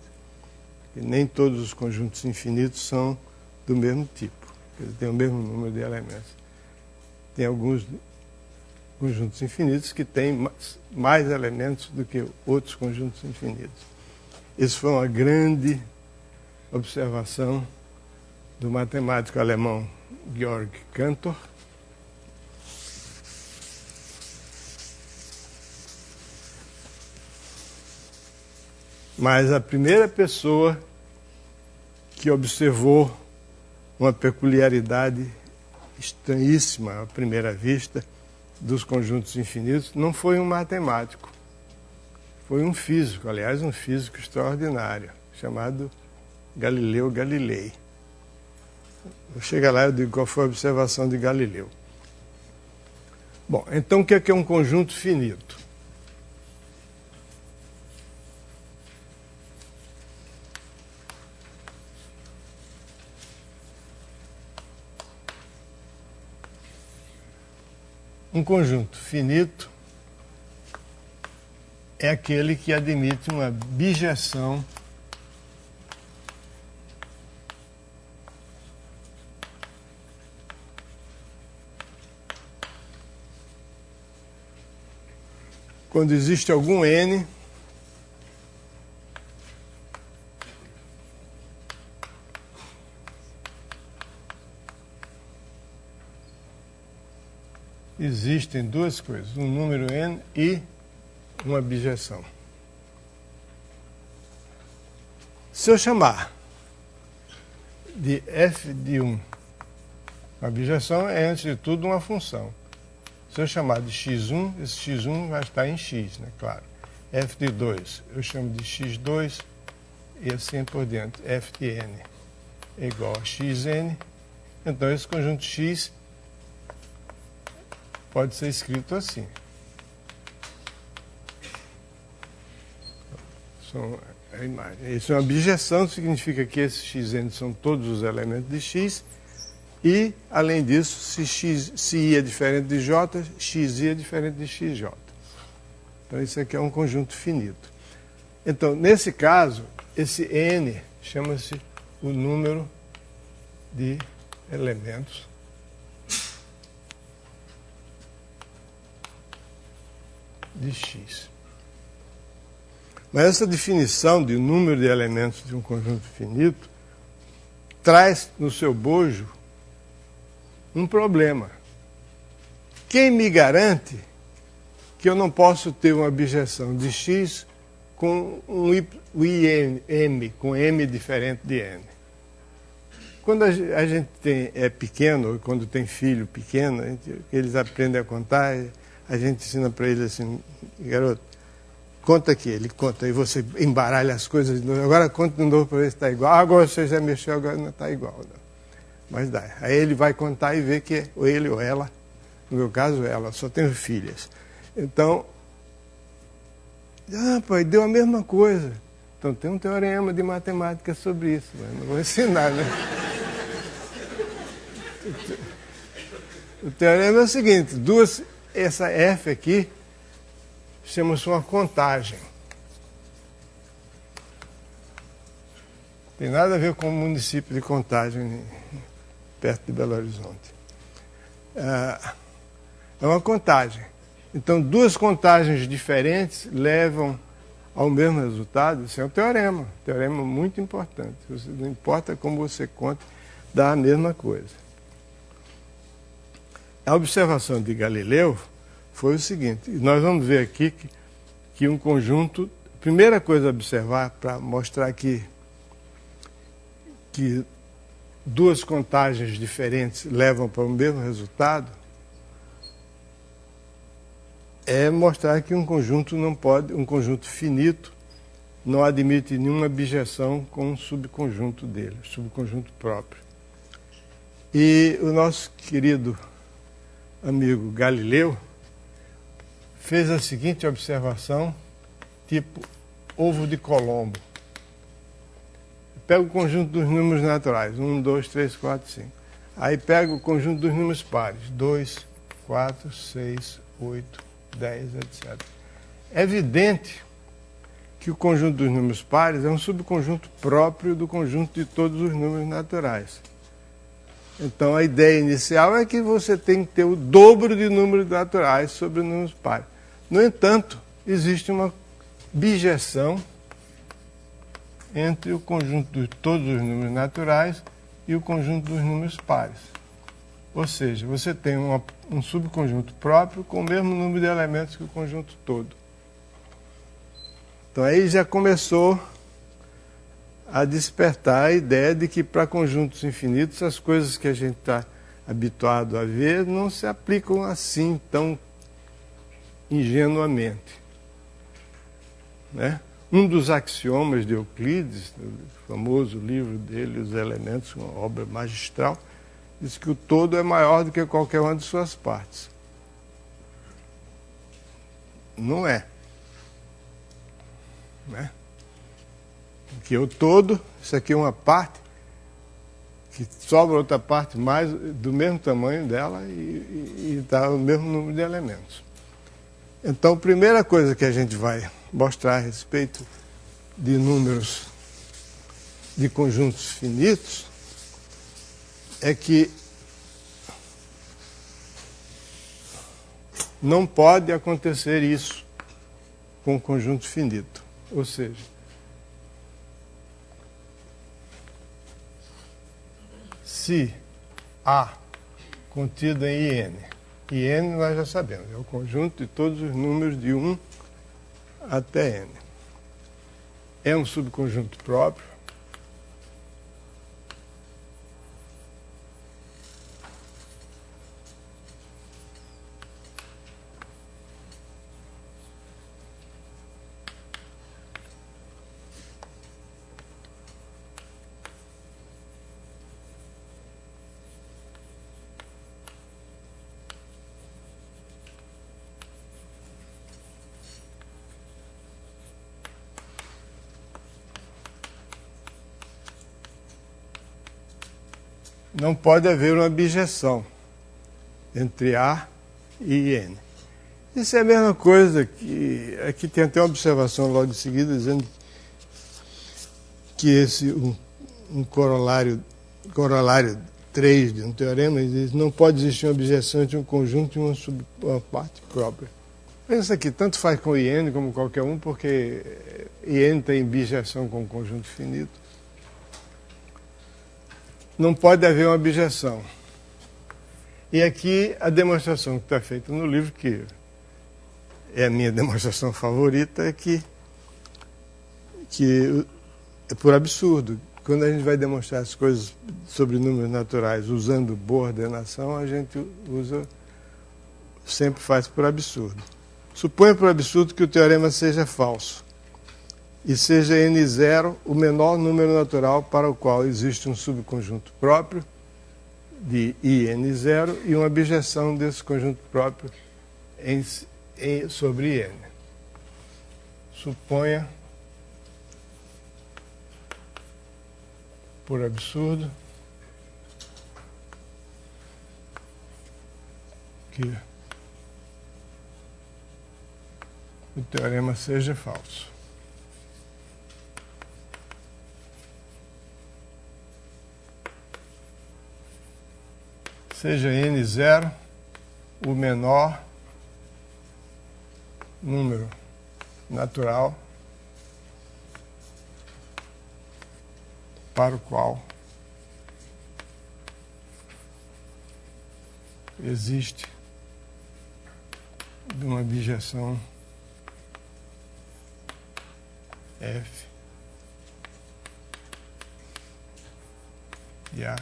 E nem todos os conjuntos infinitos são do mesmo tipo, eles têm o mesmo número de elementos. Tem alguns conjuntos infinitos que têm mais elementos do que outros conjuntos infinitos. Isso foi uma grande observação do matemático alemão Georg Cantor. Mas a primeira pessoa que observou uma peculiaridade estranhíssima à primeira vista dos conjuntos infinitos não foi um matemático, foi um físico, aliás, um físico extraordinário, chamado Galileu Galilei. Vou chegar lá e eu digo qual foi a observação de Galileu. Bom, então o que é um conjunto finito? Um conjunto finito é aquele que admite uma bijeção quando existe algum n existem 2 coisas, um número n e uma bijeção. Se eu chamar de f de 1, a bijeção é, antes de tudo, uma função. Se eu chamar de x1, esse x1 vai estar em x, né? Claro. F de 2, eu chamo de x2 e assim por diante. F de n é igual a xn. Então, esse conjunto x pode ser escrito assim. A imagem. Isso é uma bijeção, significa que esses xn são todos os elementos de x e, além disso, se i é diferente de j, xi é diferente de xj. Então, isso aqui é um conjunto finito. Então, nesse caso, esse n chama-se o número de elementos de x. Mas essa definição de número de elementos de um conjunto finito traz no seu bojo um problema. Quem me garante que eu não posso ter uma bijeção de x com um m, com m diferente de n? Quando a gente é pequeno, ou quando tem filho pequeno, eles aprendem a contar, a gente ensina para eles assim, garoto, conta aqui, ele conta, e você embaralha as coisas de novo. Agora conta de novo para ver se está igual. Agora você já mexeu, agora não está igual. Não. Mas dá. Aí ele vai contar e vê que é ou ele ou ela, no meu caso ela, só tenho filhas. Então, pai, deu a mesma coisa. Então tem um teorema de matemática sobre isso, mas não vou ensinar, né? O teorema é o seguinte, essa f aqui chama-se uma contagem. Tem nada a ver com o município de Contagem, perto de Belo Horizonte. é uma contagem. Então, duas contagens diferentes levam ao mesmo resultado. Isso é um teorema muito importante. Não importa como você conte, dá a mesma coisa. A observação de Galileu foi o seguinte, e nós vamos ver aqui que um conjunto, primeira coisa a observar para mostrar que duas contagens diferentes levam para o mesmo resultado, é mostrar que um conjunto não pode, um conjunto finito, não admite nenhuma objeção com um subconjunto dele, subconjunto próprio. E o nosso querido amigo Galileu fez a seguinte observação, tipo ovo de Colombo. Pega o conjunto dos números naturais, 1, 2, 3, 4, 5. Aí pega o conjunto dos números pares, 2, 4, 6, 8, 10, etc. É evidente que o conjunto dos números pares é um subconjunto próprio do conjunto de todos os números naturais. Então, a ideia inicial é que você tem que ter o dobro de números naturais sobre números pares. No entanto, existe uma bijeção entre o conjunto de todos os números naturais e o conjunto dos números pares. Ou seja, você tem um subconjunto próprio com o mesmo número de elementos que o conjunto todo. Então aí já começou a despertar a ideia de que para conjuntos infinitos as coisas que a gente está habituado a ver não se aplicam assim tão ingenuamente. Né? Um dos axiomas de Euclides, o famoso livro dele, Os Elementos, uma obra magistral, diz que o todo é maior do que qualquer uma de suas partes. Não é. Né? Porque o todo, isso aqui é uma parte, que sobra outra parte mais do mesmo tamanho dela e dá o mesmo número de elementos. Então, a primeira coisa que a gente vai mostrar a respeito de números de conjuntos finitos é que não pode acontecer isso com um conjunto finito. Ou seja, se A contido em IN, IN nós já sabemos, é o conjunto de todos os números de 1 até N. É um subconjunto próprio. Não pode haver uma bijeção entre A e N. Isso é a mesma coisa que... Aqui tem até uma observação logo em seguida dizendo que esse um corolário 3 de um teorema diz não pode existir uma objeção entre um conjunto e uma parte própria. Pensa aqui, tanto faz com IN como qualquer um, porque IN tem bijeção com um conjunto finito. Não pode haver uma objeção. E aqui a demonstração que está feita no livro, que é a minha demonstração favorita, é que é por absurdo. Quando a gente vai demonstrar as coisas sobre números naturais usando boa ordenação, a gente sempre faz por absurdo. Suponha por absurdo que o teorema seja falso e seja N0 o menor número natural para o qual existe um subconjunto próprio de IN0 e uma bijeção desse conjunto próprio sobre N. Suponha, por absurdo, que o teorema seja falso. Seja N0 o menor número natural para o qual existe de uma bijeção F de A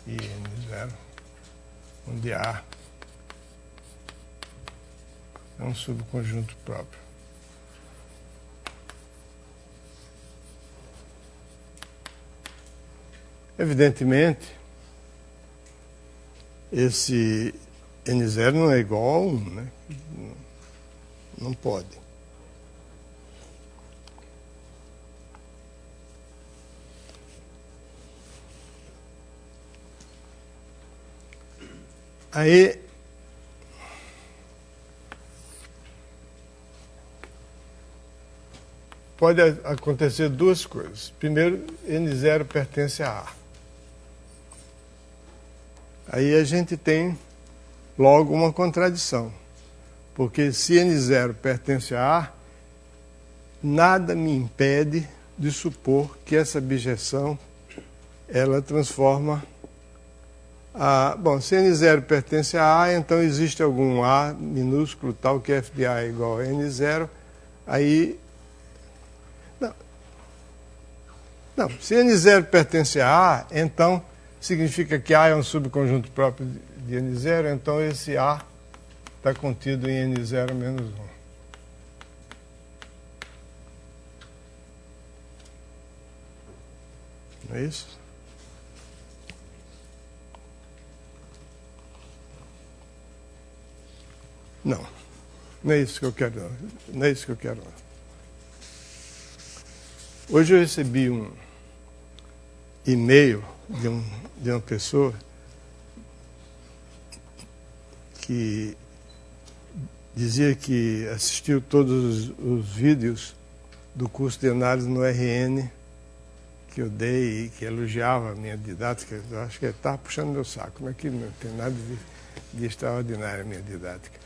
e N0, onde A é um subconjunto próprio. Evidentemente, esse N0 não é igual a 1, né? Não pode. Aí, pode acontecer duas coisas. Primeiro, N0 pertence a A. Aí a gente tem logo uma contradição, porque se N0 pertence a A, nada me impede de supor que essa bijeção ela transforma a... Bom, se N0 pertence a A, então existe algum A minúsculo tal que F de A é igual a N0, aí... Não, se N0 pertence a A, então significa que A é um subconjunto próprio de N0, então esse A está contido em N0 menos 1. Não é isso? Não. Não é isso que eu quero. Não é isso que eu quero. Hoje eu recebi um e-mail de uma pessoa que dizia que assistiu todos os vídeos do curso de análise no RN que eu dei e que elogiava a minha didática. Eu acho que ele estava puxando meu saco, mas que não tem nada de extraordinário a minha didática.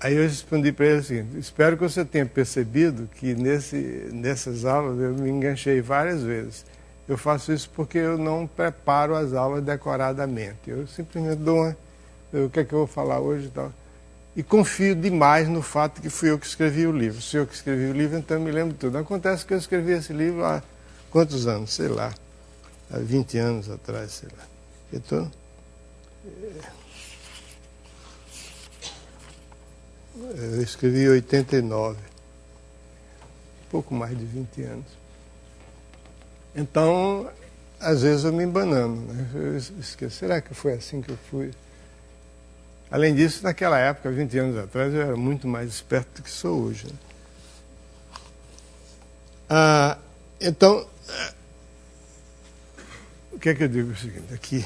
Aí eu respondi para ele o seguinte: espero que você tenha percebido que nessas aulas eu me enganchei várias vezes. Eu faço isso porque eu não preparo as aulas decoradamente. Eu simplesmente dou o que é que eu vou falar hoje e tal. E confio demais no fato de que fui eu que escrevi o livro. Se eu que escrevi o livro, então eu me lembro de tudo. Acontece que eu escrevi esse livro há quantos anos? Sei lá. Há 20 anos atrás, sei lá. Então... Eu escrevi em 89, pouco mais de 20 anos. Então, às vezes eu me embanando, né? Eu esqueço, será que foi assim que eu fui? Além disso, naquela época, 20 anos atrás, eu era muito mais esperto do que sou hoje. Né? Então, o que é que eu digo? O seguinte, aqui,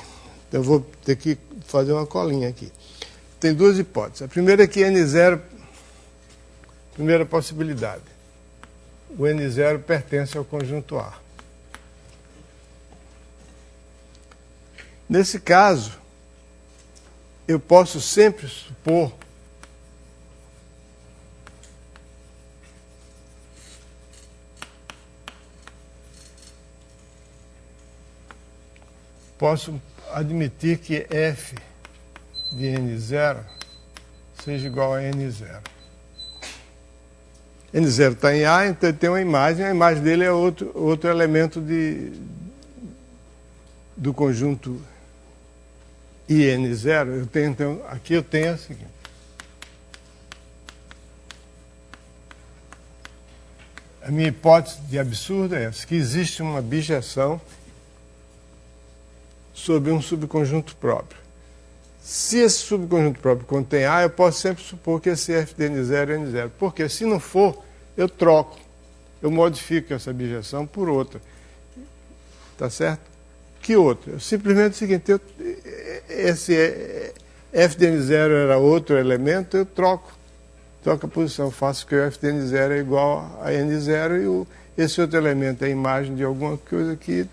eu vou ter que fazer uma colinha aqui. Tem duas hipóteses. A primeira é que N0, primeira possibilidade, o N0 pertence ao conjunto A. Nesse caso, eu posso sempre supor admitir que F de N0 seja igual a N0. N0 está em A, então ele tem uma imagem, a imagem dele é outro elemento do conjunto IN0. Eu tenho, então, aqui eu tenho a seguinte. A minha hipótese de absurdo é essa, que existe uma bijeção sobre um subconjunto próprio. Se esse subconjunto próprio contém A, eu posso sempre supor que esse F de N0 é N0. Porque se não for, eu troco. Eu modifico essa bijeção por outra. Tá certo? Que outra? Eu simplesmente o seguinte, esse F de N0 era outro elemento, eu troco a posição. Faço que o F de N0 é igual a N0 e esse outro elemento é a imagem de alguma coisa aqui.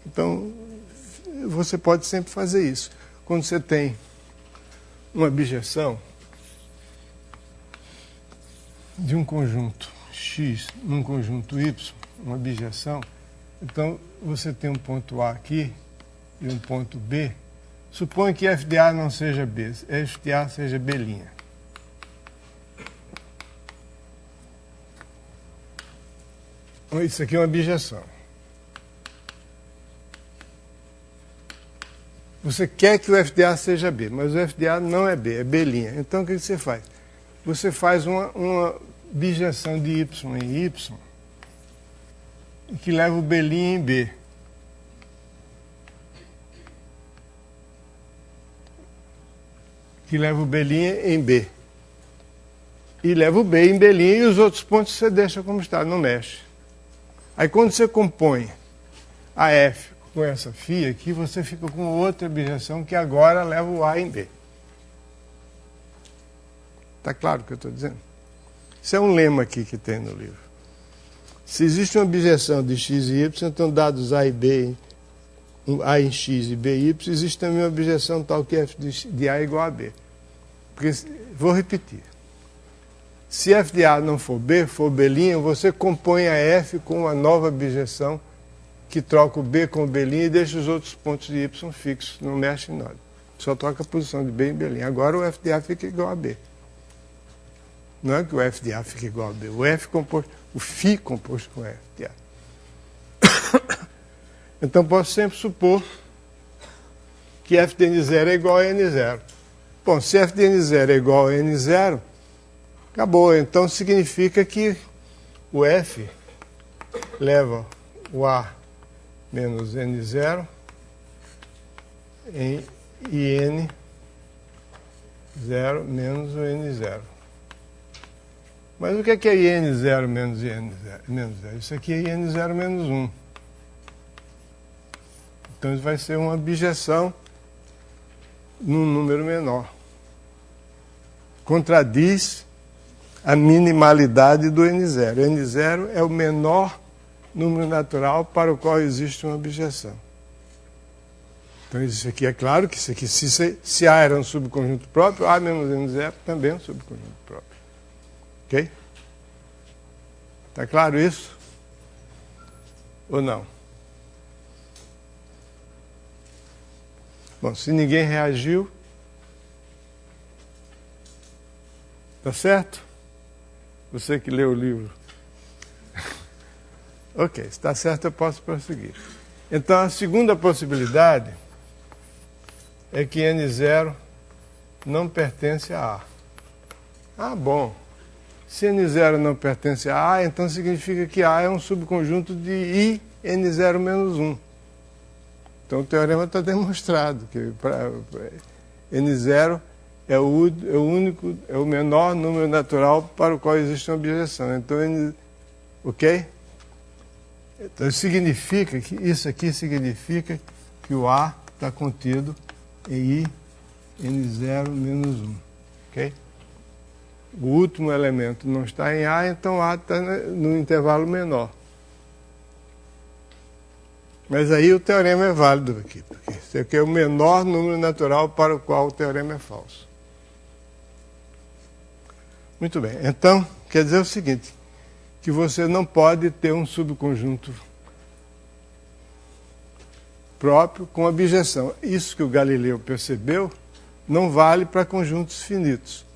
Então, você pode sempre fazer isso. Quando você tem uma bijeção de um conjunto X num conjunto Y, uma bijeção, então você tem um ponto A aqui e um ponto B. Suponha que f de A não seja B, f de A seja B'. Isso aqui é uma bijeção. Você quer que o f de A seja B, mas o f de A não é B, é B'. Então o que você faz? Você faz uma bijeção de Y em Y que leva o B' em B. Que leva o B' em B. E leva o B em B' e os outros pontos você deixa como está, não mexe. Aí quando você compõe a F com essa φ aqui, você fica com outra bijeção que agora leva o A em B. Está claro o que eu estou dizendo? Isso é um lema aqui que tem no livro. Se existe uma bijeção de x e y, então dados A e B, A em x e B em y, existe também uma bijeção tal que f de A é igual a B. Porque, vou repetir. Se f de A não for B, for B', você compõe a f com uma nova bijeção que troca o B com o B' e deixa os outros pontos de y fixos, não mexe em nada. Só troca a posição de B em B'. Agora o f de A fica igual a B. Não é que o f de A fica igual a B, o φ composto com f de A. Então posso sempre supor que f de n0 é igual a n0. Bom, se f de n0 é igual a n0, acabou. Então significa que o f leva o A menos n0 em IN0 menos o n0. Mas o que é IN0 menos IN0? Isso aqui é IN0 menos 1. Então isso vai ser uma bijeção num número menor. Contradiz a minimalidade do N0. N0 é o menor número natural para o qual existe uma bijeção. Então isso aqui é claro que isso aqui, se A era um subconjunto próprio, A menos N0 também é um subconjunto próprio. Ok? Está claro isso? Ou não? Bom, se ninguém reagiu, tá certo? Você que leu o livro. Ok, se está certo eu posso prosseguir. Então a segunda possibilidade é que N0 não pertence a A. Ah, bom. Se N0 não pertence a A, então significa que A é um subconjunto de I N0 menos 1. Então o teorema está demonstrado que N0 é o menor número natural para o qual existe uma bijeção. Então, ok? Então significa que isso aqui significa que o A está contido em I N0 menos 1. Ok? O último elemento não está em A, então A está no intervalo menor. Mas aí o teorema é válido aqui, porque esse aqui é o menor número natural para o qual o teorema é falso. Muito bem, então quer dizer o seguinte, que você não pode ter um subconjunto próprio com a bijeção. Isso que o Galileu percebeu não vale para conjuntos finitos.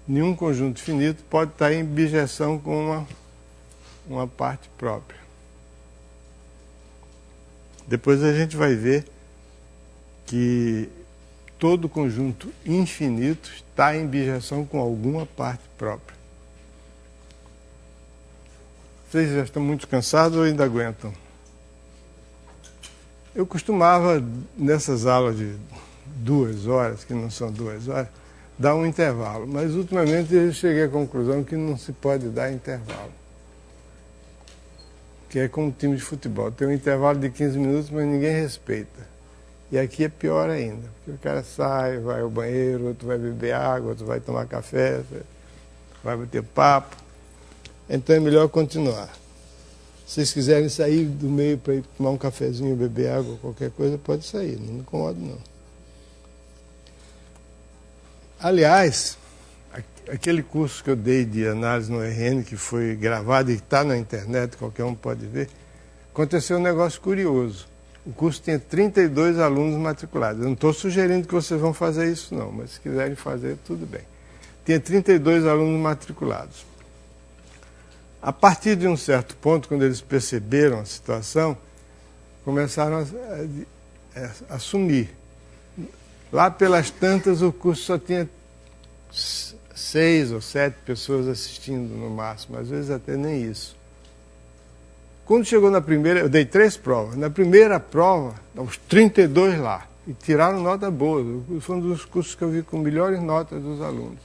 Nenhum conjunto finito pode estar em bijeção com uma parte própria. Depois a gente vai ver que todo conjunto infinito está em bijeção com alguma parte própria. Vocês já estão muito cansados ou ainda aguentam? Eu costumava, nessas aulas de 2 horas, que não são 2 horas, dar um intervalo. Mas ultimamente eu cheguei à conclusão que não se pode dar intervalo. Que é como um time de futebol. Tem um intervalo de 15 minutos, mas ninguém respeita. E aqui é pior ainda, porque o cara sai, vai ao banheiro, outro vai beber água, outro vai tomar café, vai bater papo. Então é melhor continuar. Se vocês quiserem sair do meio para ir tomar um cafezinho, beber água, qualquer coisa, pode sair, não me incomodo não. Aliás, aquele curso que eu dei de análise no RN, que foi gravado e está na internet, qualquer um pode ver, aconteceu um negócio curioso. O curso tinha 32 alunos matriculados. Eu não estou sugerindo que vocês vão fazer isso não, mas se quiserem fazer, tudo bem. Tinha 32 alunos matriculados. A partir de um certo ponto, quando eles perceberam a situação, começaram a sumir. Lá pelas tantas, o curso só tinha 6 ou 7 pessoas assistindo no máximo, às vezes até nem isso. Quando chegou na primeira, eu dei 3 provas. Na primeira prova, os 32 lá, e tiraram nota boa. Foi um dos cursos que eu vi com melhores notas dos alunos.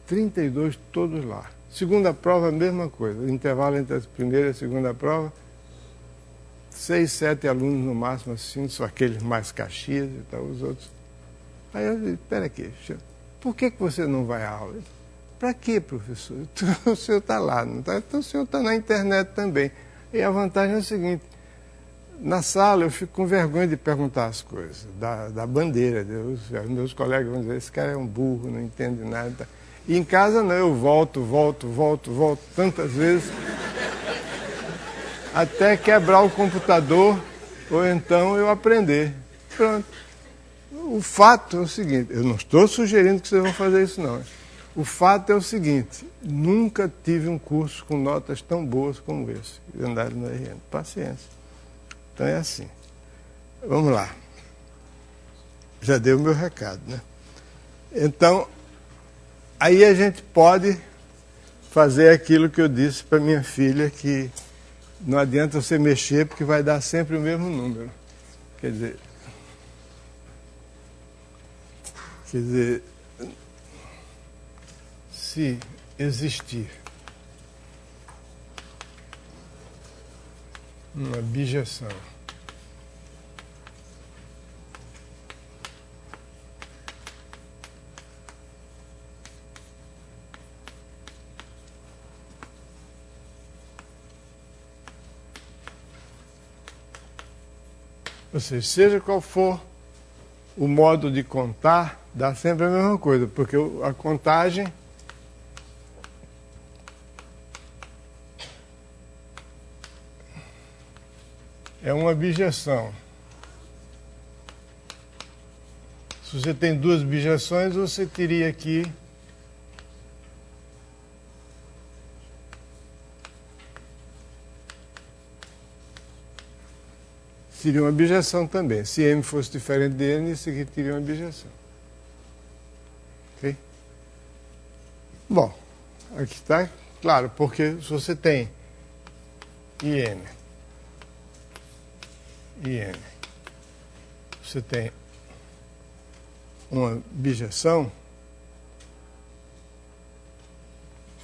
32 todos lá. Segunda prova, a mesma coisa. O intervalo entre a primeira e a segunda prova, 6, 7 alunos no máximo assistindo, só aqueles mais caxias e tal, os outros. Aí eu disse, espera aqui, por que você não vai à aula? Para quê, professor? O senhor está lá, não está? Então o senhor está na internet também. E a vantagem é o seguinte, na sala eu fico com vergonha de perguntar as coisas, da bandeira. Meus colegas vão dizer, esse cara é um burro, não entende nada. E em casa não, eu volto tantas vezes, até quebrar o computador, ou então eu aprender. Pronto. O fato é o seguinte, eu não estou sugerindo que vocês vão fazer isso não. O fato é o seguinte, nunca tive um curso com notas tão boas como esse, de análise no RN. Paciência. Então é assim. Vamos lá. Já dei o meu recado, né? Então, aí a gente pode fazer aquilo que eu disse para minha filha, que não adianta você mexer porque vai dar sempre o mesmo número. Quer dizer, se existir uma bijeção ou seja qual for o modo de contar, dá sempre a mesma coisa, porque a contagem é uma bijeção. Se você tem 2 bijeções, você teria aqui seria uma bijeção também. Se M fosse diferente de N, isso aqui teria uma bijeção. Ok? Bom, aqui está claro, porque se você tem IN, você tem uma bijeção,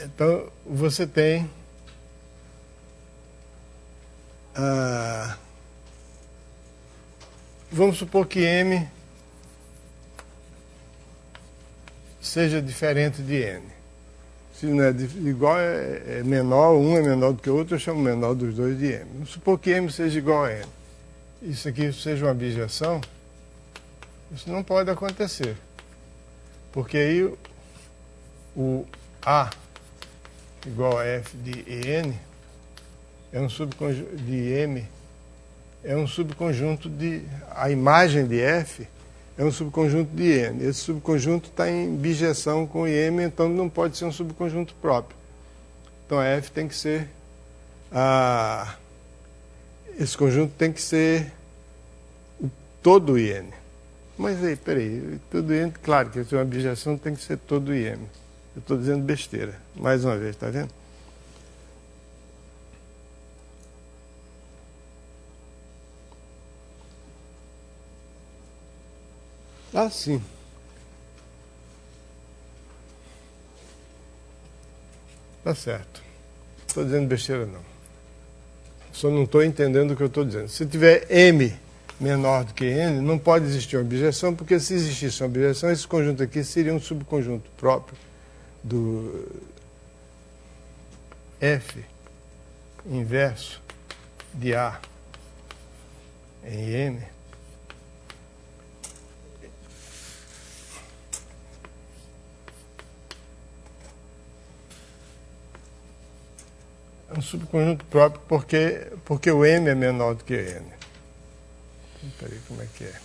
então você tem vamos supor que M seja diferente de N. Se não é igual, é menor, um é menor do que o outro, eu chamo o menor dos dois de M. Vamos supor que M seja igual a N. Isso aqui seja uma bijeção, isso não pode acontecer. Porque aí o A igual a F de EN é um subconjunto de M, é um subconjunto de... A imagem de F é um subconjunto de N. Esse subconjunto está em bijeção com IM, então não pode ser um subconjunto próprio. Então a F tem que ser... esse conjunto tem que ser todo IN. Mas aí, peraí, todo IN, claro que se é uma bijeção tem que ser todo IM. Eu estou dizendo besteira. Mais uma vez, está vendo? Ah, sim. Tá certo. Não estou dizendo besteira, não. Só não estou entendendo o que eu estou dizendo. Se tiver M menor do que N, não pode existir uma bijeção, porque se existisse uma bijeção, esse conjunto aqui seria um subconjunto próprio do F inverso de A em M, é um subconjunto próprio porque o M é menor do que N. Peraí, como é que é?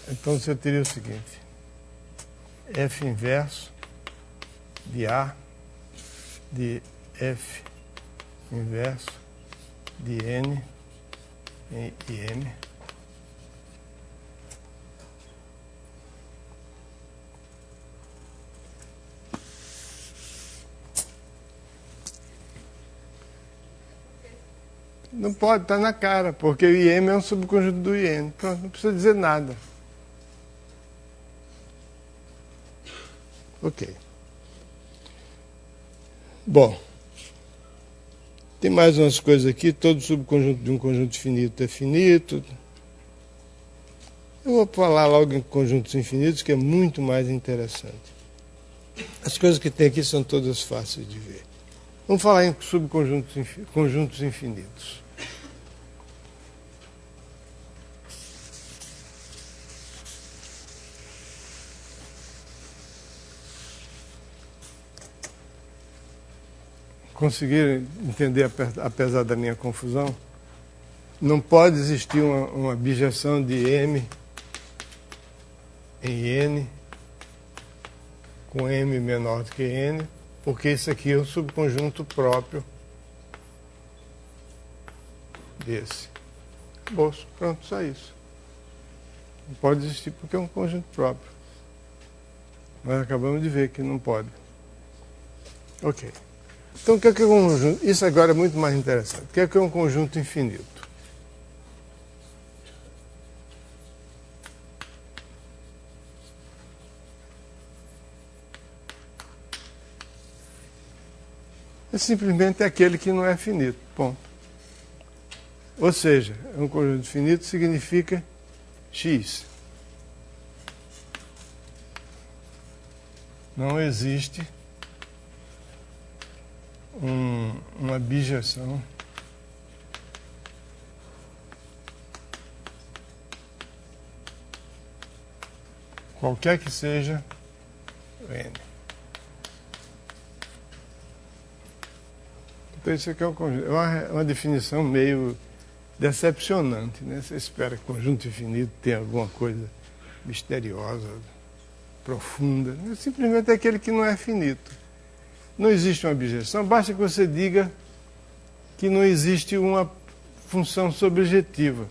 Então você teria o seguinte: F inverso de A de F inverso de N e M não pode estar na cara, porque o IM é um subconjunto do IN. Pronto, não precisa dizer nada. Ok. Bom, tem mais umas coisas aqui. Todo subconjunto de um conjunto finito é finito. Eu vou falar logo em conjuntos infinitos, que é muito mais interessante. As coisas que tem aqui são todas fáceis de ver. Vamos falar em conjuntos infinitos. Conseguiram entender, apesar da minha confusão? Não pode existir uma bijeção de M em N com M menor do que N, porque isso aqui é um subconjunto próprio desse. Acabou, pronto, só isso. Não pode existir porque é um conjunto próprio. Nós acabamos de ver que não pode. Ok. Então, o que é um conjunto? Isso agora é muito mais interessante. O que é um conjunto infinito? É simplesmente aquele que não é finito. Ponto. Ou seja, um conjunto finito significa X. Não existe uma bijeção qualquer que seja o N. Então isso aqui é um conjunto. É uma definição meio decepcionante, né? Você espera que conjunto infinito tenha alguma coisa misteriosa, profunda. Simplesmente é aquele que não é finito. Não existe uma bijeção, basta que você diga que não existe uma função sobrejetiva.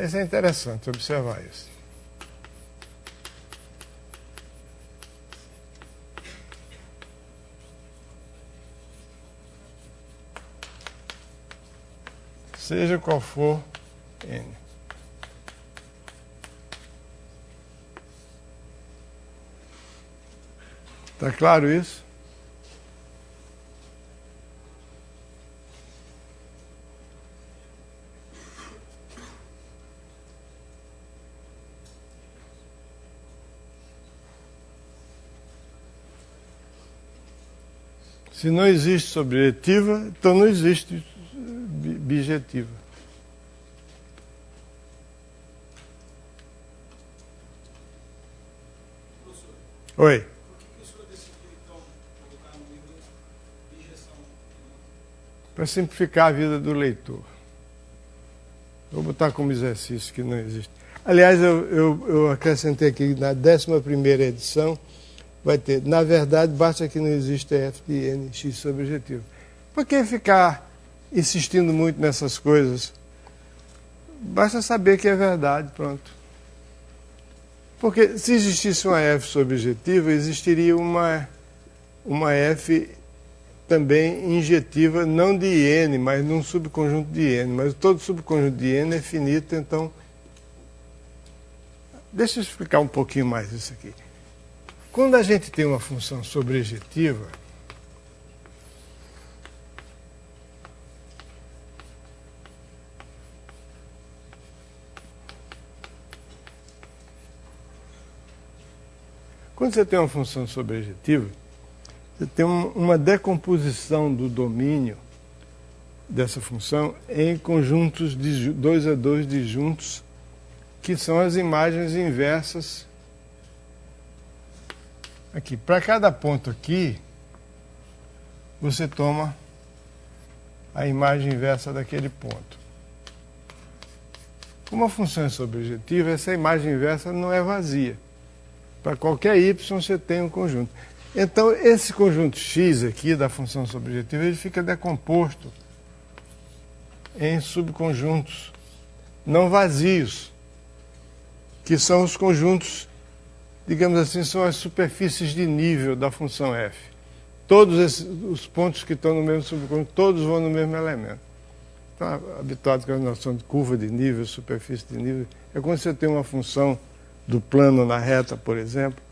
Isso é interessante observar isso. Seja qual for N. Está claro isso? Se não existe sobrejetiva, então não existe bijetiva. Oi. Por que o senhor decidiu, então, colocar no livro bijeção? Para simplificar a vida do leitor. Vou botar como exercício que não existe. Aliás, eu acrescentei aqui na 11ª edição, vai ter, na verdade, basta que não exista f de n x sobrejetivo. Por que ficar insistindo muito nessas coisas? Basta saber que é verdade, pronto. Porque se existisse uma f sobrejetiva, existiria uma f também injetiva, não de n, mas num subconjunto de n. Mas todo subconjunto de n é finito, então... Deixa eu explicar um pouquinho mais isso aqui. Quando a gente tem uma função sobrejetiva, Quando você tem uma função sobrejetiva, você tem uma decomposição do domínio dessa função em conjuntos de 2 a 2 disjuntos, que são as imagens inversas aqui. Para cada ponto aqui, você toma a imagem inversa daquele ponto. Como a função é sobrejetiva, essa imagem inversa não é vazia. Para qualquer y você tem um conjunto. Então, esse conjunto x aqui da função sobrejetiva, ele fica decomposto em subconjuntos não vazios, que são os conjuntos, digamos assim, são as superfícies de nível da função f. Todos os pontos que estão no mesmo subconjunto, todos vão no mesmo elemento. Então, habituado com a noção de curva de nível, superfície de nível, é quando você tem uma função do plano na reta, por exemplo,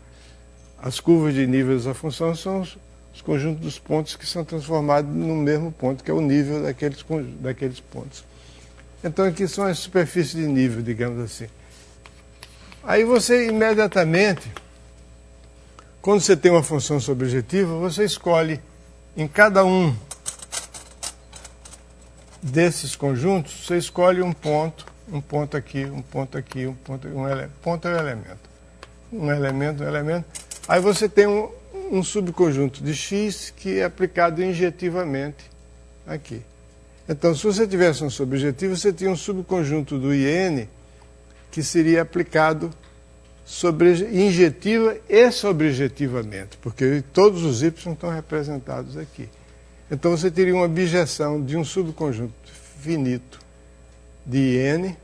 as curvas de níveis da função são os conjuntos dos pontos que são transformados no mesmo ponto, que é o nível daqueles pontos. Então, aqui são as superfícies de nível, digamos assim. Aí você imediatamente, quando você tem uma função sobrejetiva, você escolhe em cada um desses conjuntos, você escolhe um ponto aqui, um ponto aqui, um ponto aqui, ponto é o elemento. Um elemento. Aí você tem um subconjunto de x que é aplicado injetivamente aqui. Então, se você tivesse um subjetivo, você tinha um subconjunto do IN que seria aplicado injetiva e sobrejetivamente, porque todos os y estão representados aqui. Então, você teria uma bijeção de um subconjunto finito de IN,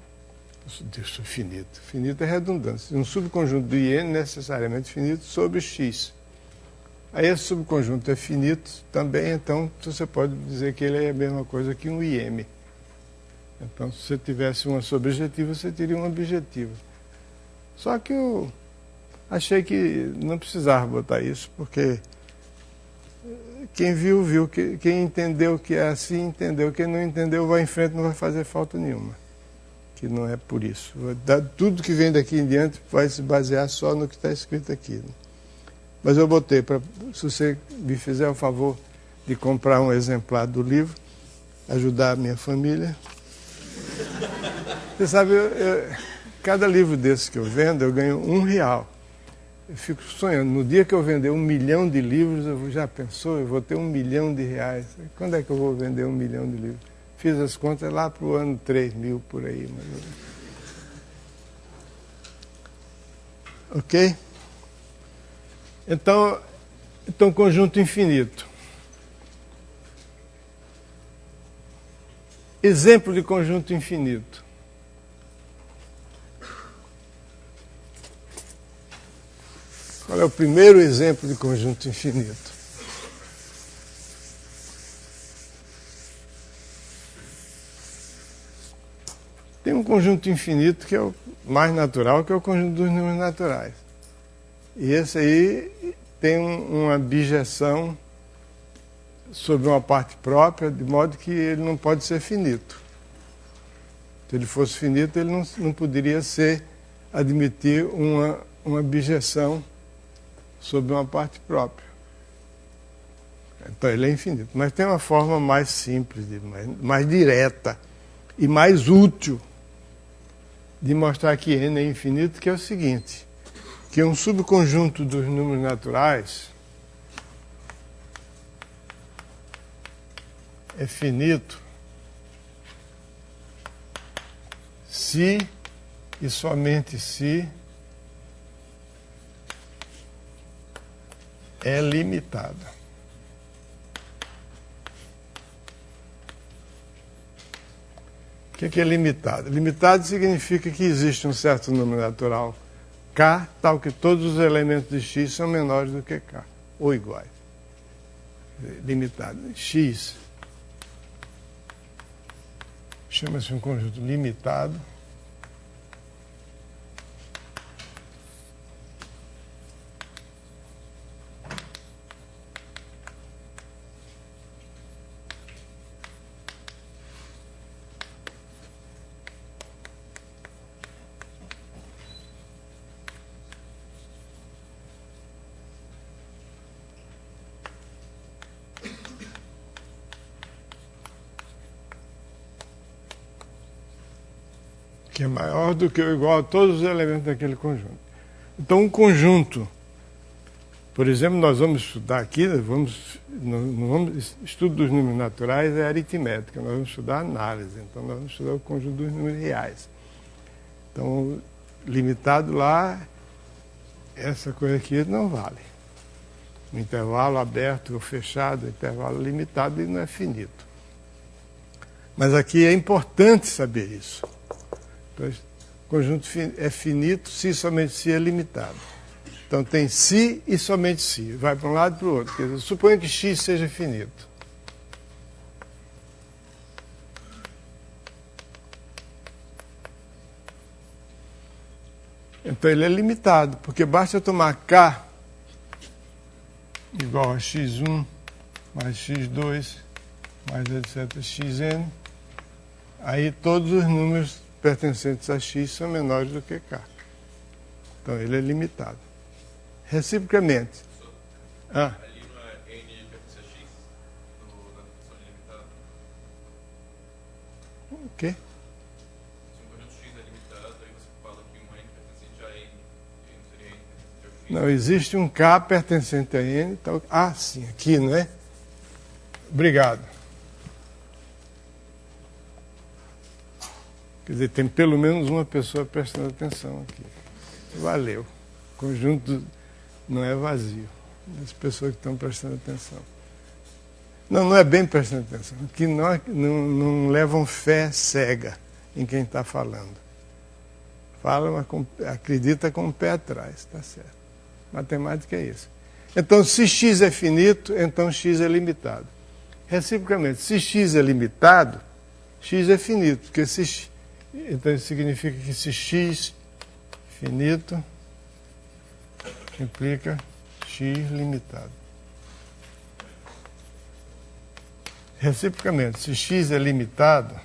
finito é redundância, um subconjunto do IN necessariamente finito sobre x. Aí esse subconjunto é finito também, então você pode dizer que ele é a mesma coisa que um IM. Então, se você tivesse uma sobrejetiva, você teria uma objetiva. Só que eu achei que não precisava botar isso, porque quem viu, viu. Quem entendeu que é assim, entendeu. Quem não entendeu, vai em frente, não vai fazer falta nenhuma. Que não é por isso. Tudo que vem daqui em diante vai se basear só no que está escrito aqui, né? Mas eu botei, se você me fizer o favor de comprar um exemplar do livro, ajudar a minha família. Você sabe, cada livro desse que eu vendo, eu ganho R$1. Eu fico sonhando, no dia que eu vender 1 milhão de livros, já pensou, eu vou ter R$1 milhão. Quando é que eu vou vender 1 milhão de livros? Fiz as contas lá para o ano 3000, por aí. Mas... Ok? Então, conjunto infinito. Exemplo de conjunto infinito. Qual é o primeiro exemplo de conjunto infinito? Tem um conjunto infinito que é o mais natural, que é o conjunto dos números naturais. E esse aí tem uma bijeção sobre uma parte própria, de modo que ele não pode ser finito. Se ele fosse finito, ele não poderia admitir uma bijeção sobre uma parte própria. Então ele é infinito. Mas tem uma forma mais simples, mais direta e mais útil de mostrar que n é infinito, que é o seguinte, que um subconjunto dos números naturais é finito se e somente se é limitado. O que é limitado? Limitado significa que existe um certo número natural K, tal que todos os elementos de X são menores do que K, ou iguais. Limitado. X chama-se um conjunto limitado. que é maior do que ou igual a todos os elementos daquele conjunto. Então, um conjunto, por exemplo, nós vamos estudar aqui, estudo dos números naturais é aritmética, nós vamos estudar análise, então nós vamos estudar o conjunto dos números reais. Então, limitado lá, essa coisa aqui não vale. O intervalo aberto ou fechado, o intervalo limitado, ele não é finito. Mas aqui é importante saber isso. Então, o conjunto é finito se somente se é limitado. Então tem se e somente se. Vai para um lado e para o outro. Quer dizer, suponha que x seja finito. Então ele é limitado, porque basta eu tomar k igual a x1 mais x2 mais etc. xn. Aí todos os números pertencentes a x são menores do que k. Então ele é limitado. Reciprocamente. Ali não é n pertence a x na definição de limitado? O quê? Se um conjunto x é limitado, aí você fala que um n pertencente a n. E não seria n pertencente ao x. Não, existe um k pertencente a n. Então, sim, aqui, não é? Obrigado. Quer dizer, tem pelo menos uma pessoa prestando atenção aqui. Valeu. O conjunto não é vazio. As pessoas que estão prestando atenção. Não é bem prestando atenção. Que não levam fé cega em quem está falando. Fala, mas acredita com o pé atrás. Está certo. Matemática é isso. Então, se x é finito, então x é limitado. Reciprocamente, se x é limitado, x é finito. Porque então isso significa que se x finito implica x limitado. Reciprocamente, se x é limitado,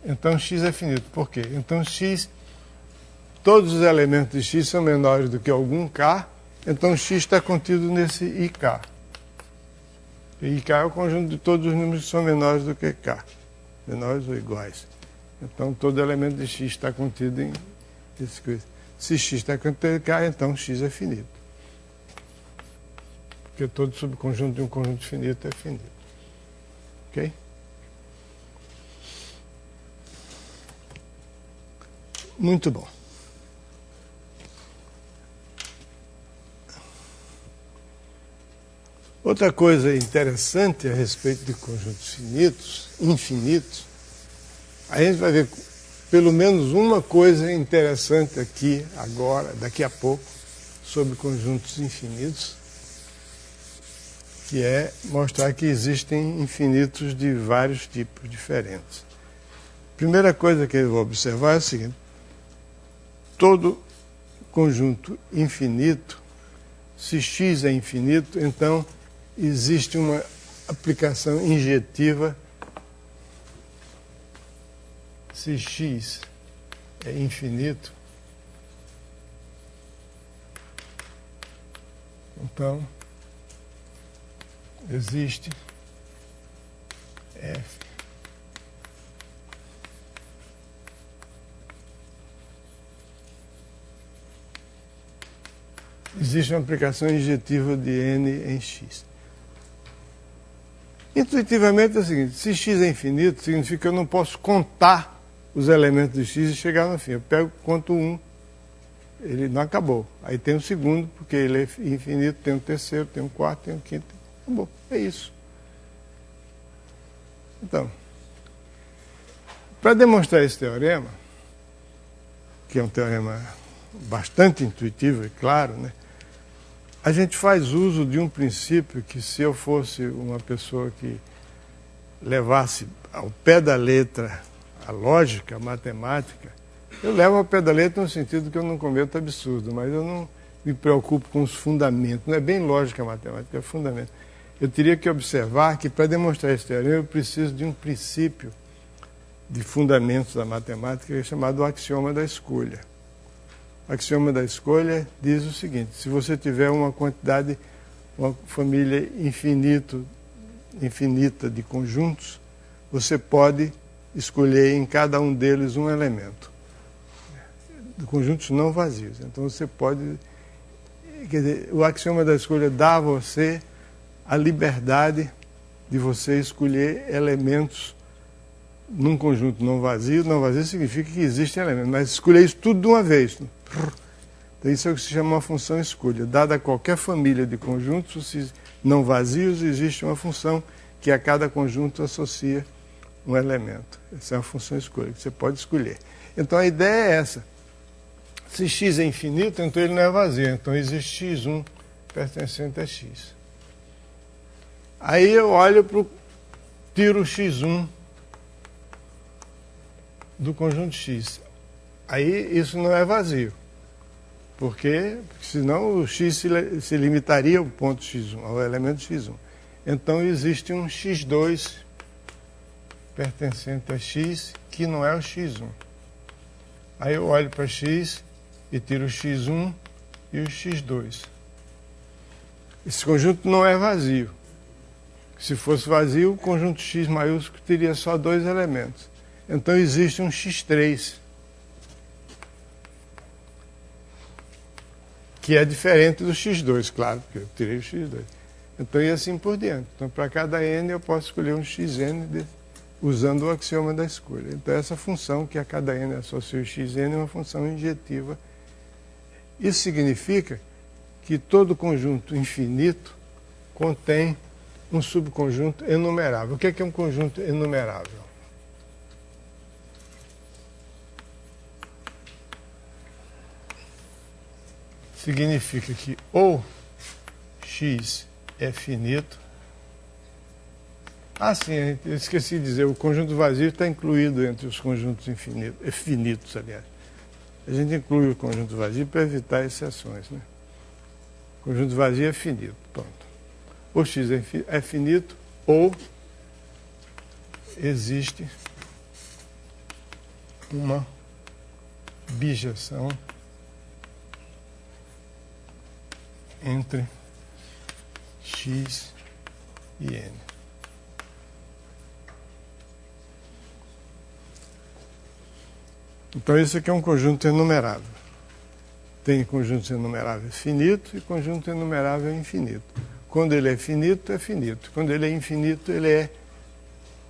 então x é finito. Por quê? Então todos os elementos de x são menores do que algum k, então x está contido nesse ik. E ik é o conjunto de todos os números que são menores do que k. Menores ou iguais. Então, todo elemento de x está contido em esse coisa. Se x está contido em k, então x é finito. Porque todo subconjunto de um conjunto finito é finito. Ok? Muito bom. Outra coisa interessante a respeito de conjuntos infinitos, a gente vai ver pelo menos uma coisa interessante aqui, agora, daqui a pouco, sobre conjuntos infinitos, que é mostrar que existem infinitos de vários tipos diferentes. Primeira coisa que eu vou observar é o seguinte: todo conjunto infinito, se x é infinito, então existe uma aplicação injetiva. Se x é infinito, então existe f. Existe uma aplicação injetiva de n em x. Intuitivamente é o seguinte: se x é infinito, significa que eu não posso contar os elementos de x e chegar no fim. Eu pego, conto um, ele não acabou. Aí tem o segundo, porque ele é infinito, tem o terceiro, tem o quarto, tem o quinto. Acabou. É isso. Então, para demonstrar esse teorema, que é um teorema bastante intuitivo e claro, né, a gente faz uso de um princípio que, se eu fosse uma pessoa que levasse ao pé da letra a lógica, a matemática, eu levo ao pé da letra no sentido que eu não cometo absurdo, mas eu não me preocupo com os fundamentos. Não é bem lógica a matemática, é fundamento. Eu teria que observar que, para demonstrar esse teorema, eu preciso de um princípio de fundamentos da matemática que é chamado o axioma da escolha. O axioma da escolha diz o seguinte: se você tiver uma família infinita de conjuntos, você pode escolher em cada um deles um elemento. Conjuntos não vazios. Então você pode... Quer dizer, o axioma da escolha dá a você a liberdade de você escolher elementos num conjunto não vazio. Não vazio significa que existem elementos, mas escolher isso tudo de uma vez. Então isso é o que se chama uma função escolha. Dada qualquer família de conjuntos não vazios, existe uma função que a cada conjunto associa um elemento. Essa é uma função escolha, que você pode escolher. Então a ideia é essa. Se x é infinito, então ele não é vazio. Então existe x1 pertencente a x. Aí eu olho tiro x1 do conjunto x. Aí isso não é vazio. Por quê? Porque senão o x se limitaria ao ponto x1, ao elemento x1. Então existe um x2 pertencente a x que não é o x1. Aí eu olho para x e tiro o x1 e o x2. Esse conjunto não é vazio. Se fosse vazio, o conjunto x maiúsculo teria só dois elementos. Então existe um x3, que é diferente do x2, claro, porque eu tirei o x2. Então, e assim por diante. Então, para cada n, eu posso escolher um xn usando o axioma da escolha. Então, essa função que a cada n associa o xn é uma função injetiva. Isso significa que todo conjunto infinito contém um subconjunto enumerável. O que é um conjunto enumerável? Significa que ou x é finito. Sim, eu esqueci de dizer, o conjunto vazio está incluído entre os conjuntos finitos, aliás. A gente inclui o conjunto vazio para evitar exceções, né? O conjunto vazio é finito, pronto. Ou x é finito, ou existe uma bijeção entre x e n. Então, isso aqui é um conjunto enumerável. Tem conjuntos enumeráveis finitos e conjunto enumerável infinito. Quando ele é finito, é finito. Quando ele é infinito, ele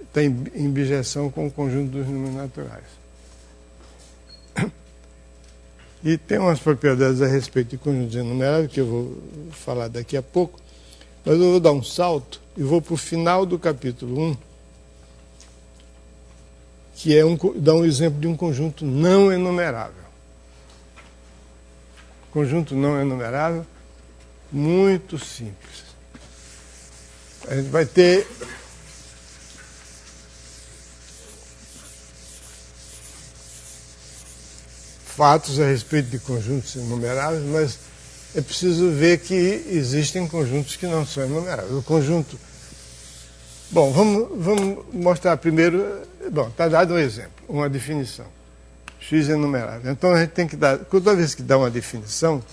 está em bijeção com o conjunto dos números naturais. E tem umas propriedades a respeito de conjuntos enumeráveis, que eu vou falar daqui a pouco, mas eu vou dar um salto e vou para o final do capítulo 1, que é dar um exemplo de um conjunto não enumerável. Conjunto não enumerável, muito simples. A gente vai ter fatos a respeito de conjuntos enumeráveis, mas é preciso ver que existem conjuntos que não são enumeráveis. O conjunto... Bom, vamos mostrar primeiro... Bom, está dado um exemplo, uma definição. X enumerável. Então a gente tem que dar... Toda vez que dá uma definição,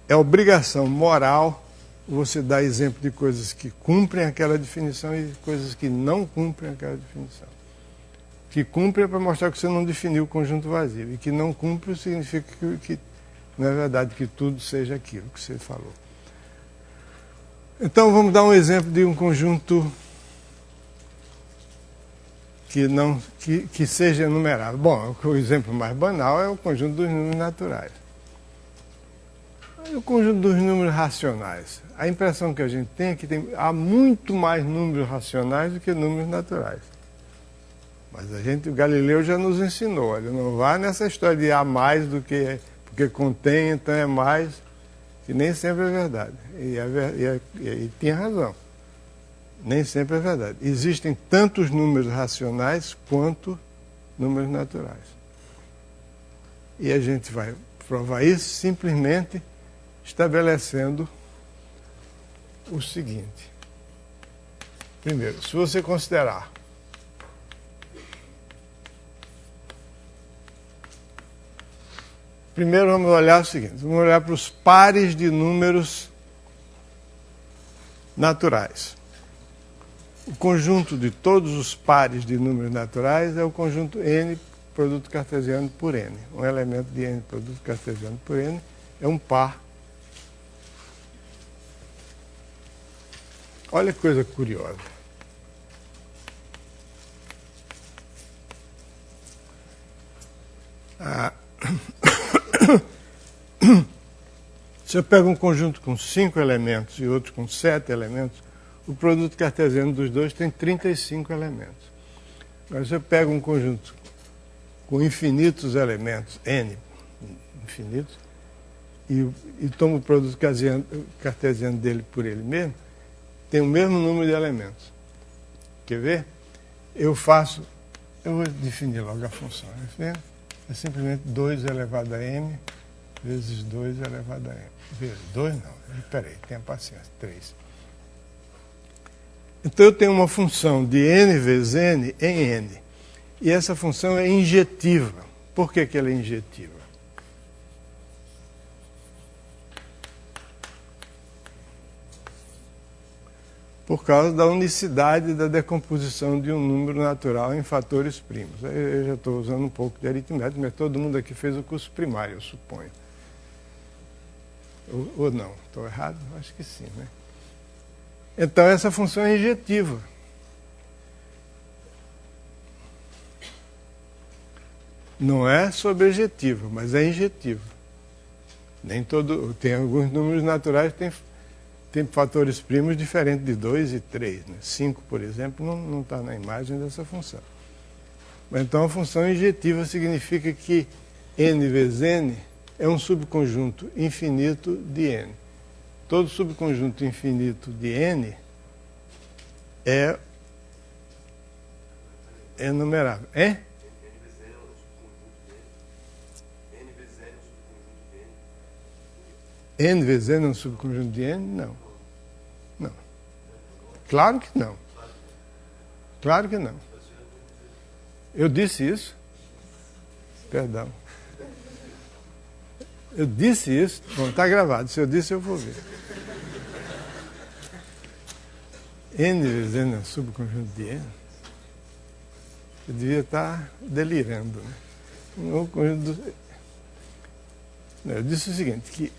é obrigação moral você dar exemplo de coisas que cumprem aquela definição e coisas que não cumprem aquela definição. Que cumpre é para mostrar que você não definiu o conjunto vazio. E que não cumpre significa que não é verdade que tudo seja aquilo que você falou. Então vamos dar um exemplo de um conjunto que seja enumerável. Bom, o exemplo mais banal é o conjunto dos números naturais. O conjunto dos números racionais. A impressão que a gente tem é que há muito mais números racionais do que números naturais. Mas o Galileu já nos ensinou, olha, não vá nessa história de há mais do que porque contém, então é mais, que nem sempre é verdade. E tinha razão. Nem sempre é verdade. Existem tantos números racionais quanto números naturais. E a gente vai provar isso simplesmente estabelecendo o seguinte. Primeiro, se você considerar primeiro vamos olhar o seguinte, vamos olhar para os pares de números naturais. o conjunto de todos os pares de números naturais é o conjunto n produto cartesiano por n. Um elemento de n produto cartesiano por n é um par. Olha que coisa curiosa. Se eu pego um conjunto com 5 elementos e outro com 7 elementos, o produto cartesiano dos dois tem 35 elementos. Agora, se eu pego um conjunto com infinitos elementos, n, infinitos, e tomo o produto cartesiano dele por ele mesmo, tem o mesmo número de elementos. Quer ver? Eu vou definir logo a função. É simplesmente 2 elevado a m vezes 2 elevado a m. Vezes 2 não, espera aí, tenha paciência, 3. Então eu tenho uma função de n vezes n em n. E essa função é injetiva. Por que ela é injetiva? Por causa da unicidade da decomposição de um número natural em fatores primos. Eu já estou usando um pouco de aritmética, mas todo mundo aqui fez o curso primário, eu suponho. Ou não? Estou errado? Acho que sim, né? Então essa função é injetiva. Não é sobrejetiva, mas é injetiva. Tem alguns números naturais que tem fatores primos diferentes de 2 e 3. Né? 5, por exemplo, não está na imagem dessa função. Mas, então, a função injetiva significa que n vezes n é um subconjunto infinito de n. Todo subconjunto infinito de n é numerável. É? N vezes n é um subconjunto de n? Não. Não. Claro que não. Claro que não. Eu disse isso. Perdão. Eu disse isso. Bom, está gravado. Se eu disse, eu vou ver. N vezes n é um subconjunto de n. Eu devia estar delirando. Né? Eu disse o seguinte, que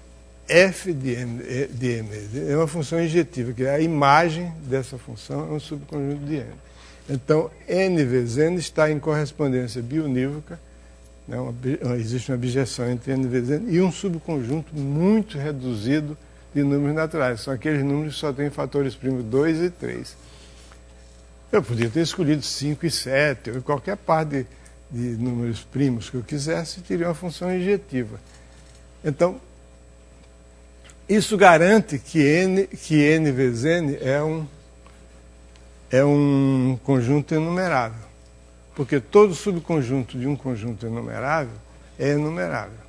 f de m é uma função injetiva, que a imagem dessa função é um subconjunto de n. Então, n vezes n está em correspondência biunívoca, né? Existe uma bijeção entre n vezes n e um subconjunto muito reduzido de números naturais. São aqueles números que só têm fatores primos 2 e 3. Eu podia ter escolhido 5 e 7, ou qualquer par de números primos que eu quisesse, teria uma função injetiva. Então, isso garante que n vezes n é um conjunto enumerável. Porque todo subconjunto de um conjunto enumerável é enumerável.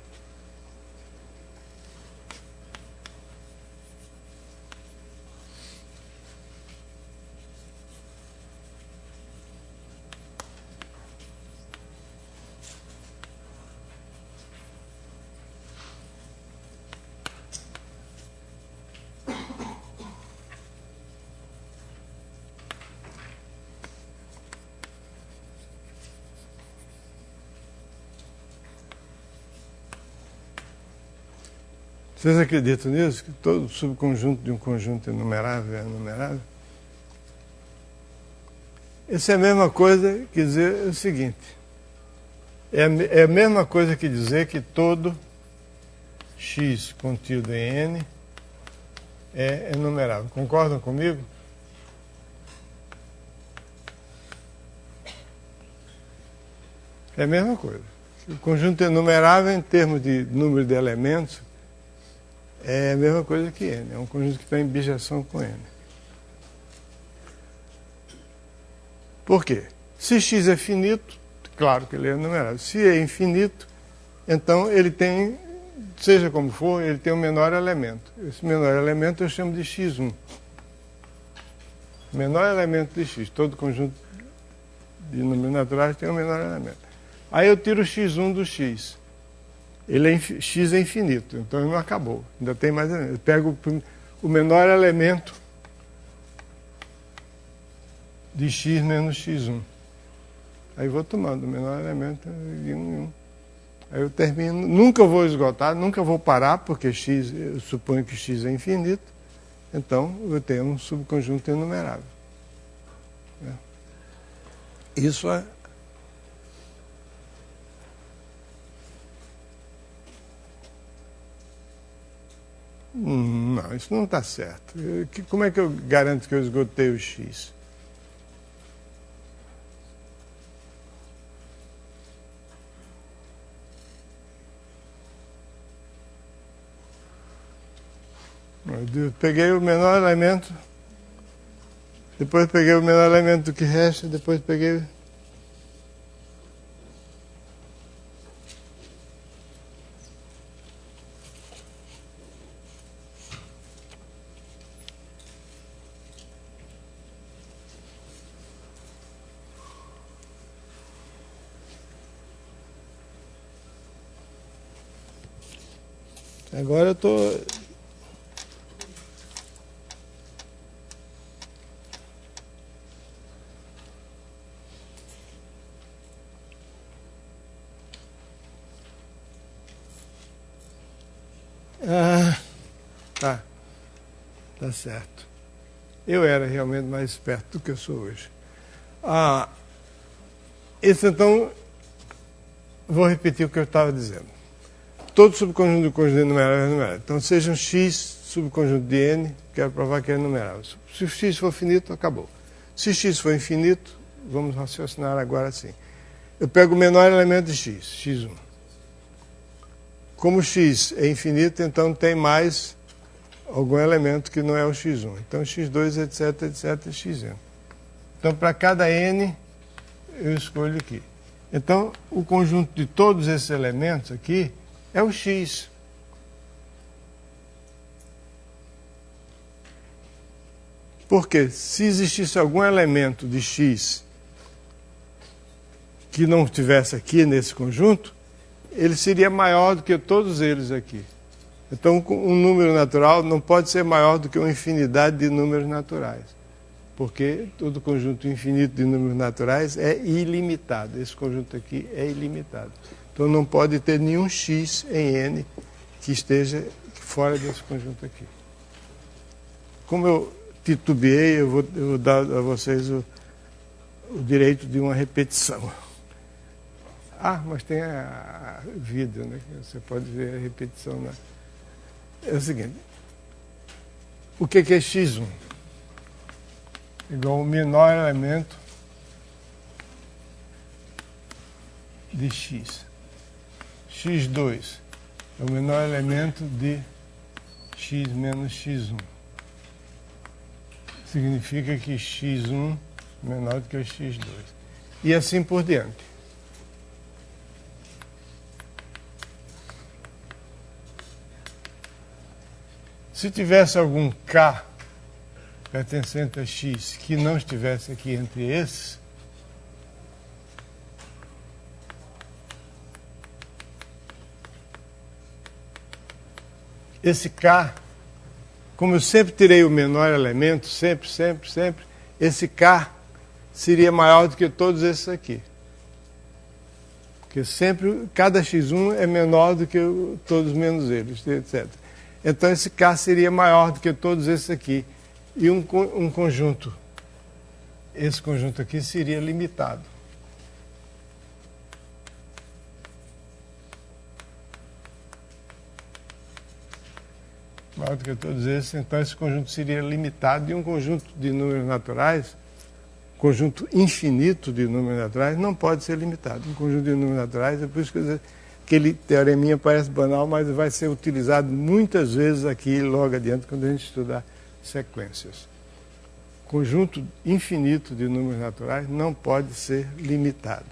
Vocês acreditam nisso? Que todo subconjunto de um conjunto enumerável é enumerável? Isso é a mesma coisa que dizer o seguinte. É a mesma coisa que dizer que todo x contido em n é enumerável. Concordam comigo? É a mesma coisa. O conjunto enumerável, em termos de número de elementos, é a mesma coisa que n. É um conjunto que está em bijeção com n. Por quê? Se x é finito, claro que ele é enumerável. Se é infinito, então ele tem, seja como for, ele tem um menor elemento. Esse menor elemento eu chamo de x1. Menor elemento de x. Todo conjunto de números naturais tem um menor elemento. Aí eu tiro o x1 do x. X é infinito, então ele não acabou. Ainda tem mais elementos. Eu pego o menor elemento de x menos x1. Aí vou tomando o menor elemento de 1 em 1. Aí eu termino, nunca vou esgotar, nunca vou parar, porque x, eu suponho que x é infinito, então eu tenho um subconjunto enumerável. Isso é... Não, isso não está certo. Como é que eu garanto que eu esgotei o x? Eu peguei o menor elemento, depois peguei o menor elemento do que resta, depois peguei... Agora eu estou... Tá certo. Eu era realmente mais esperto do que eu sou hoje. Esse, então, vou repetir o que eu estava dizendo. Todo subconjunto do conjunto enumerável é enumerável. Então, seja um x subconjunto de n, quero provar que é enumerável. Se o x for finito, acabou. Se x for infinito, vamos raciocinar agora assim. Eu pego o menor elemento de x, x1. Como x é infinito, então tem mais algum elemento que não é o x1. Então, x2, etc, etc, xn. Então, para cada n, eu escolho aqui. Então, o conjunto de todos esses elementos aqui é o x. Porque se existisse algum elemento de x que não estivesse aqui nesse conjunto, ele seria maior do que todos eles aqui. Então, um número natural não pode ser maior do que uma infinidade de números naturais, porque todo conjunto infinito de números naturais é ilimitado. Esse conjunto aqui é ilimitado. Então, não pode ter nenhum x em n que esteja fora desse conjunto aqui. Como eu titubeei, eu vou dar a vocês o direito de uma repetição. Mas tem a vídeo, né? Você pode ver a repetição lá. É o seguinte, o que é x1? Igual ao menor elemento de x. x2 é o menor elemento de x menos x1. Significa que x1 é menor do que o x2. E assim por diante. Se tivesse algum k pertencente a x que não estivesse aqui entre esses, esse k, como eu sempre tirei o menor elemento, sempre, esse k seria maior do que todos esses aqui. Porque sempre, cada x1 é menor do que todos menos eles, etc. Então, esse K seria maior do que todos esses aqui. E um conjunto, esse conjunto aqui seria limitado. Maior do que todos esses, então esse conjunto seria limitado. E um conjunto de números naturais, conjunto infinito de números naturais, não pode ser limitado. Um conjunto de números naturais, é por isso que aquele teoreminha parece banal, mas vai ser utilizado muitas vezes aqui logo adiante quando a gente estudar sequências. Conjunto infinito de números naturais não pode ser limitado.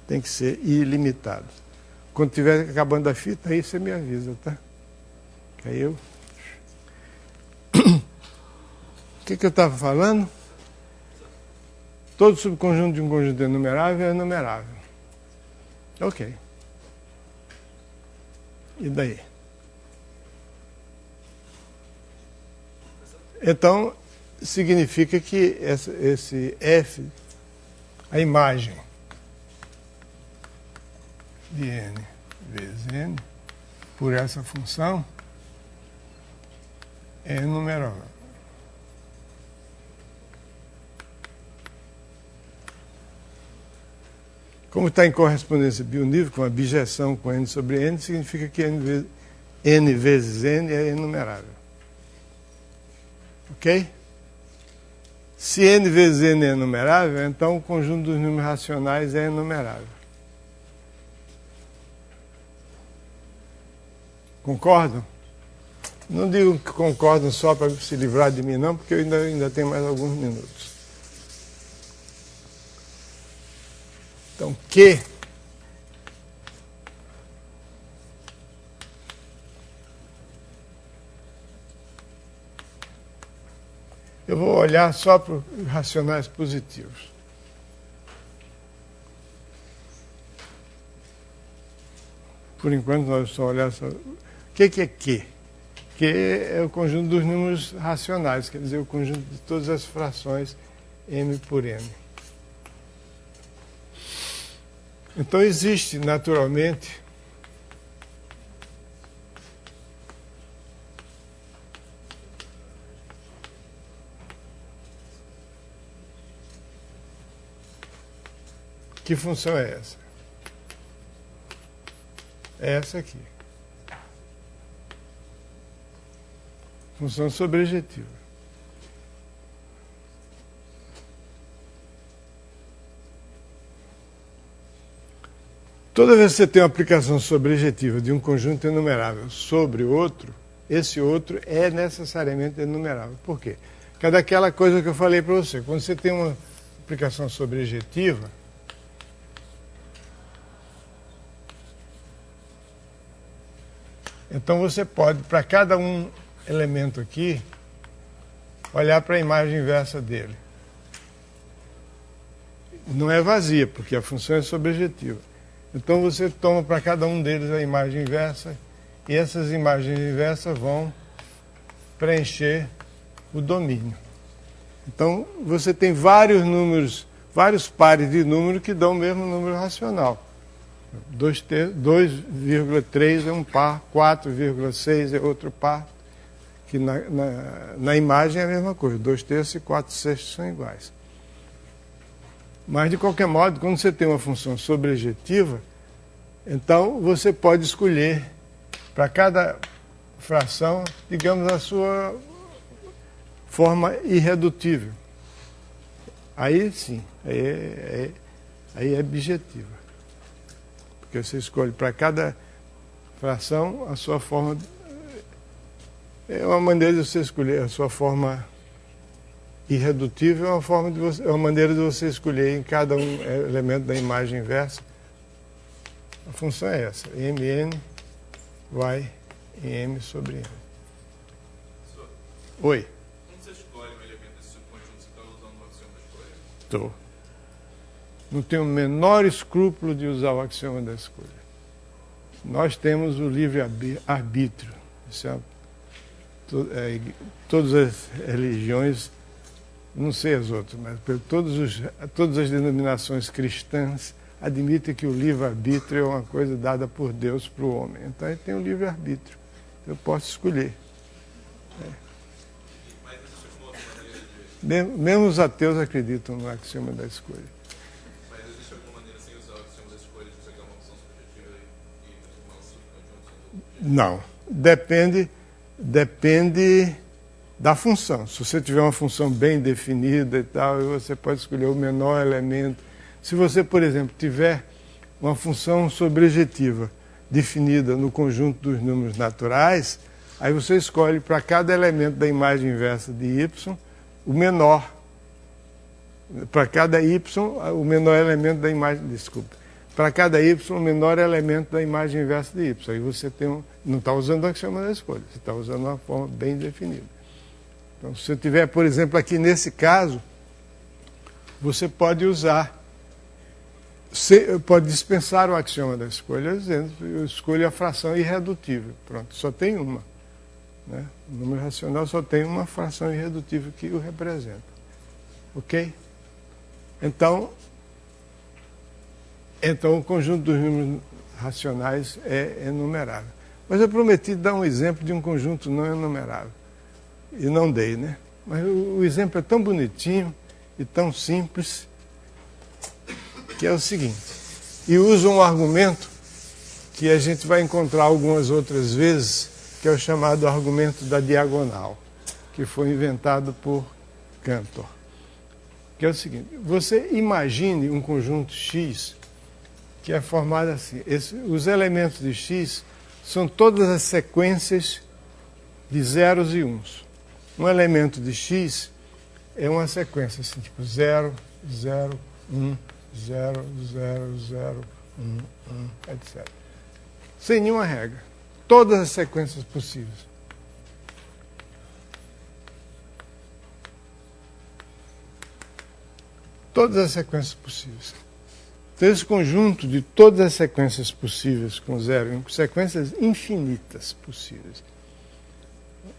Tem que ser ilimitado. Quando estiver acabando a fita, aí você me avisa, tá? Que aí eu... O que eu estava falando? Todo subconjunto de um conjunto enumerável é enumerável. Ok. E daí? Então, significa que esse f, a imagem de n vezes n, por essa função, é enumerável. Como está em correspondência biunívoca, com a bijeção com n sobre n, significa que n vezes n é enumerável. Ok? Se n vezes n é enumerável, então o conjunto dos números racionais é enumerável. Concordam? Não digo que concordam só para se livrar de mim, não, porque eu ainda tenho mais alguns minutos. Então, Q eu vou olhar só para os racionais positivos. Por enquanto, nós só olhar só. O que é Q? Q é o conjunto dos números racionais, quer dizer, o conjunto de todas as frações m por n. Então, existe, naturalmente, que função é essa? É essa aqui. Função sobrejetiva. Toda vez que você tem uma aplicação sobrejetiva de um conjunto enumerável sobre outro, esse outro é necessariamente enumerável. Por quê? Porque é daquela coisa que eu falei para você. Quando você tem uma aplicação sobrejetiva, então você pode, para cada um elemento aqui, olhar para a imagem inversa dele. Não é vazia, porque a função é sobrejetiva. Então você toma para cada um deles a imagem inversa, e essas imagens inversas vão preencher o domínio. Então você tem vários números, vários pares de números que dão o mesmo número racional. 2,3 é um par, 4,6 é outro par, que na imagem é a mesma coisa, 2/3 e 4/6 são iguais. Mas, de qualquer modo, quando você tem uma função sobrejetiva, então você pode escolher para cada fração, digamos, a sua forma irredutível. Aí sim, aí é bijetiva. Porque você escolhe para cada fração a sua forma. É uma maneira de você escolher a sua forma irredutível, é uma maneira de você escolher em cada um elemento da imagem inversa. A função é essa: mn vai em m sobre n. Oi. Quando você escolhe um elemento desse subconjunto, você está usando o axioma da escolha? Estou. Não tenho o menor escrúpulo de usar o axioma da escolha. Nós temos o livre-arbítrio. Todas as religiões, não sei as outras, mas todas as denominações cristãs admitem que o livre-arbítrio é uma coisa dada por Deus para o homem. Então ele tem o livre-arbítrio. Eu posso escolher. Mas existe uma outra maneira de... Mesmo os ateus acreditam no axioma da escolha. Mas existe alguma maneira, sem usar o axioma da escolha, de você criar uma função subjetiva e transformar um subconjunto sendo... Não. Depende da função. Se você tiver uma função bem definida e tal, você pode escolher o menor elemento. Se você, por exemplo, tiver uma função sobrejetiva definida no conjunto dos números naturais, aí você escolhe para cada elemento da imagem inversa de y o menor. Para cada y, o menor elemento da imagem... Desculpa. Para cada y, o menor elemento da imagem inversa de y. Aí você tem não está usando o axioma da escolha, você está usando uma forma bem definida. Então, se você tiver, por exemplo, aqui nesse caso, você pode usar, pode dispensar o axioma da escolha, dizendo que eu escolho a fração irredutível. Pronto, só tem uma. né? O número racional só tem uma fração irredutível que o representa. Ok? Então o conjunto dos números racionais é enumerável. Mas eu prometi dar um exemplo de um conjunto não enumerável. E não dei, né? Mas o exemplo é tão bonitinho e tão simples que é o seguinte. E usa um argumento que a gente vai encontrar algumas outras vezes, que é o chamado argumento da diagonal, que foi inventado por Cantor. Que é o seguinte, você imagine um conjunto X que é formado assim. Os elementos de X são todas as sequências de zeros e uns. Um elemento de X é uma sequência assim, tipo 0, 0, 1, 0, 0, 0, 1, 1, etc. Sem nenhuma regra. Todas as sequências possíveis. Todas as sequências possíveis. Então, esse conjunto de todas as sequências possíveis com 0 e 1, sequências infinitas possíveis.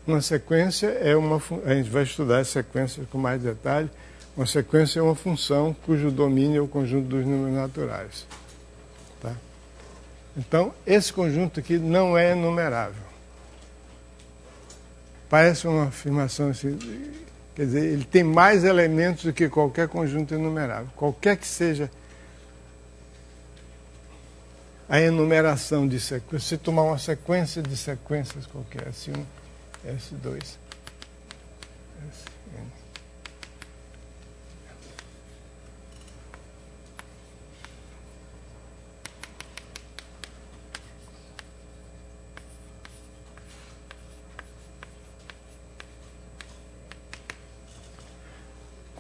Uma sequência é uma... A gente vai estudar as sequências com mais detalhe. Uma sequência é uma função cujo domínio é o conjunto dos números naturais. Tá? Então, esse conjunto aqui não é enumerável. Parece uma afirmação assim... Quer dizer, ele tem mais elementos do que qualquer conjunto enumerável. Qualquer que seja a enumeração de sequências. Se tomar uma sequência de sequências qualquer, S1, S2, Sn.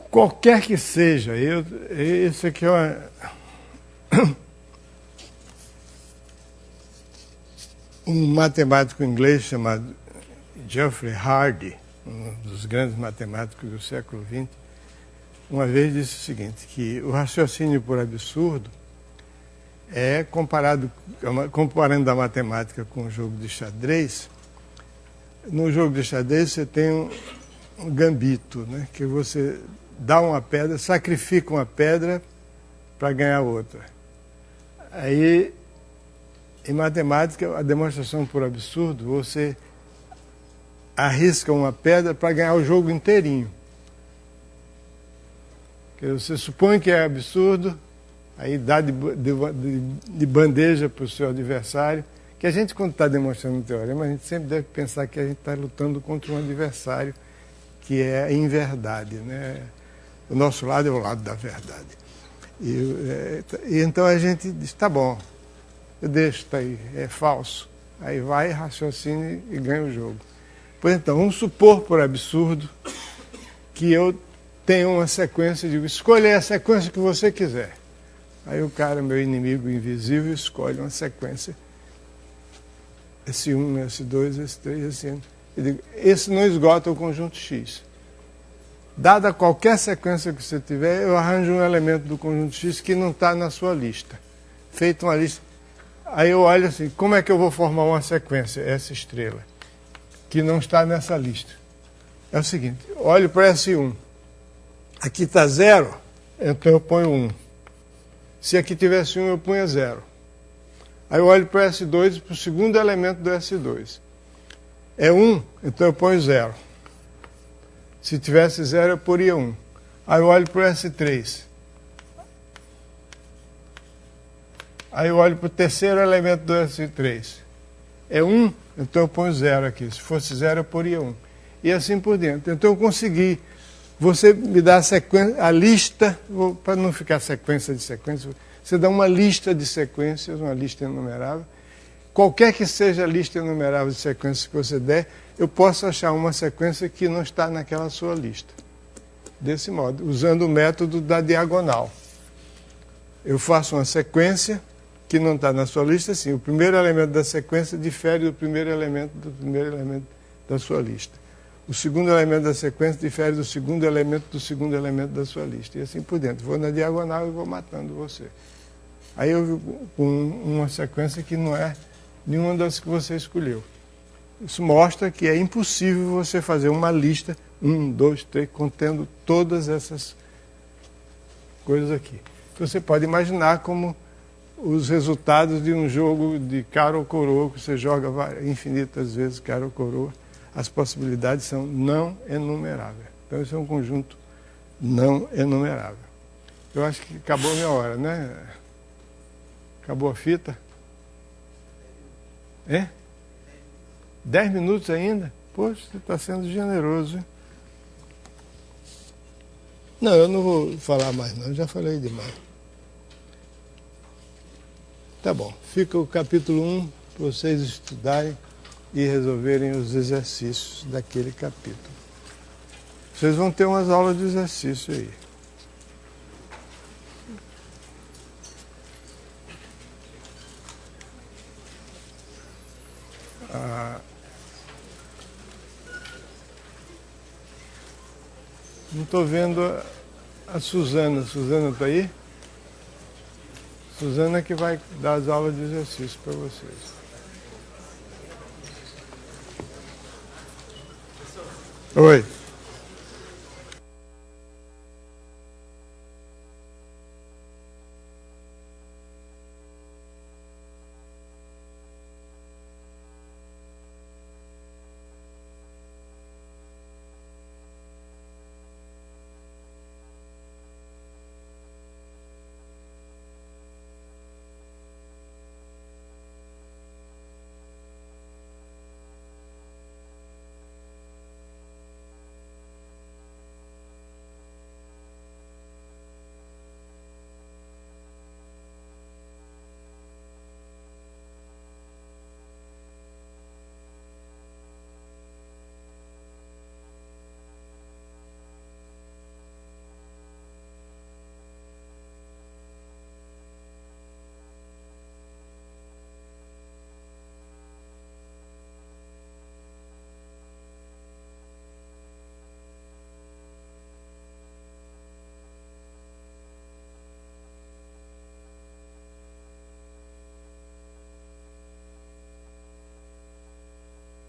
Qualquer que seja, isso aqui é um matemático inglês chamado Geoffrey Hardy, um dos grandes matemáticos do século XX, uma vez disse o seguinte, que o raciocínio por absurdo é comparando a matemática com o jogo de xadrez. No jogo de xadrez você tem um gambito, né, que você dá uma pedra, sacrifica uma pedra para ganhar outra. Aí, em matemática, a demonstração por absurdo, você arrisca uma pedra para ganhar o jogo inteirinho. Você supõe que é absurdo, aí dá de bandeja para o seu adversário, que a gente, quando está demonstrando um teorema, a gente sempre deve pensar que a gente está lutando contra um adversário que é a inverdade, né? O nosso lado é o lado da verdade. E então a gente diz, tá bom, eu deixo, tá aí, é falso. Aí vai, raciocina e ganha o jogo. Pois então, vamos supor, por absurdo, que eu tenho uma sequência, digo, escolha a sequência que você quiser. Aí o cara, meu inimigo invisível, escolhe uma sequência. S1, S2, S3, Sn. Eu digo, esse não esgota o conjunto X. Dada qualquer sequência que você tiver, eu arranjo um elemento do conjunto X que não está na sua lista. Feito uma lista. Aí eu olho assim, como é que eu vou formar uma sequência, essa estrela, que não está nessa lista? É o seguinte, olho para S1. Aqui está 0, então eu ponho 1. Se aqui tivesse 1, eu ponho 0. Aí eu olho para S2, para o segundo elemento do S2. É 1, então eu ponho 0. Se tivesse 0, eu poria 1. Aí eu olho para o S3. Aí eu olho para o terceiro elemento do S3. É 1, então eu ponho 0 aqui. Se fosse 0, eu poria 1. E assim por diante. Então eu consegui. Você me dá a lista, para não ficar sequência de sequência, você dá uma lista de sequências, uma lista enumerável. Qualquer que seja a lista enumerável de sequências que você der, eu posso achar uma sequência que não está naquela sua lista. Desse modo, usando o método da diagonal. Eu faço uma sequência que não está na sua lista, assim, o primeiro elemento da sequência difere do primeiro elemento da sua lista. O segundo elemento da sequência difere do segundo elemento da sua lista. E assim por diante. Vou na diagonal e vou matando você. Aí eu vi com uma sequência que não é nenhuma das que você escolheu. Isso mostra que é impossível você fazer uma lista, 1, 2, 3, contendo todas essas coisas aqui. Você pode imaginar como os resultados de um jogo de cara ou coroa, que você joga infinitas vezes cara ou coroa, as possibilidades são não enumeráveis. Então, isso é um conjunto não enumerável. Eu acho que acabou a minha hora, né? Acabou a fita? É? 10 minutos ainda? Poxa, você está sendo generoso, hein? Não, eu não vou falar mais não, eu já falei demais. Tá bom, fica o capítulo 1 para vocês estudarem e resolverem os exercícios daquele capítulo. Vocês vão ter umas aulas de exercício aí. Não estou vendo a Suzana. Suzana está aí? Suzana que vai dar as aulas de exercício para vocês. Oi.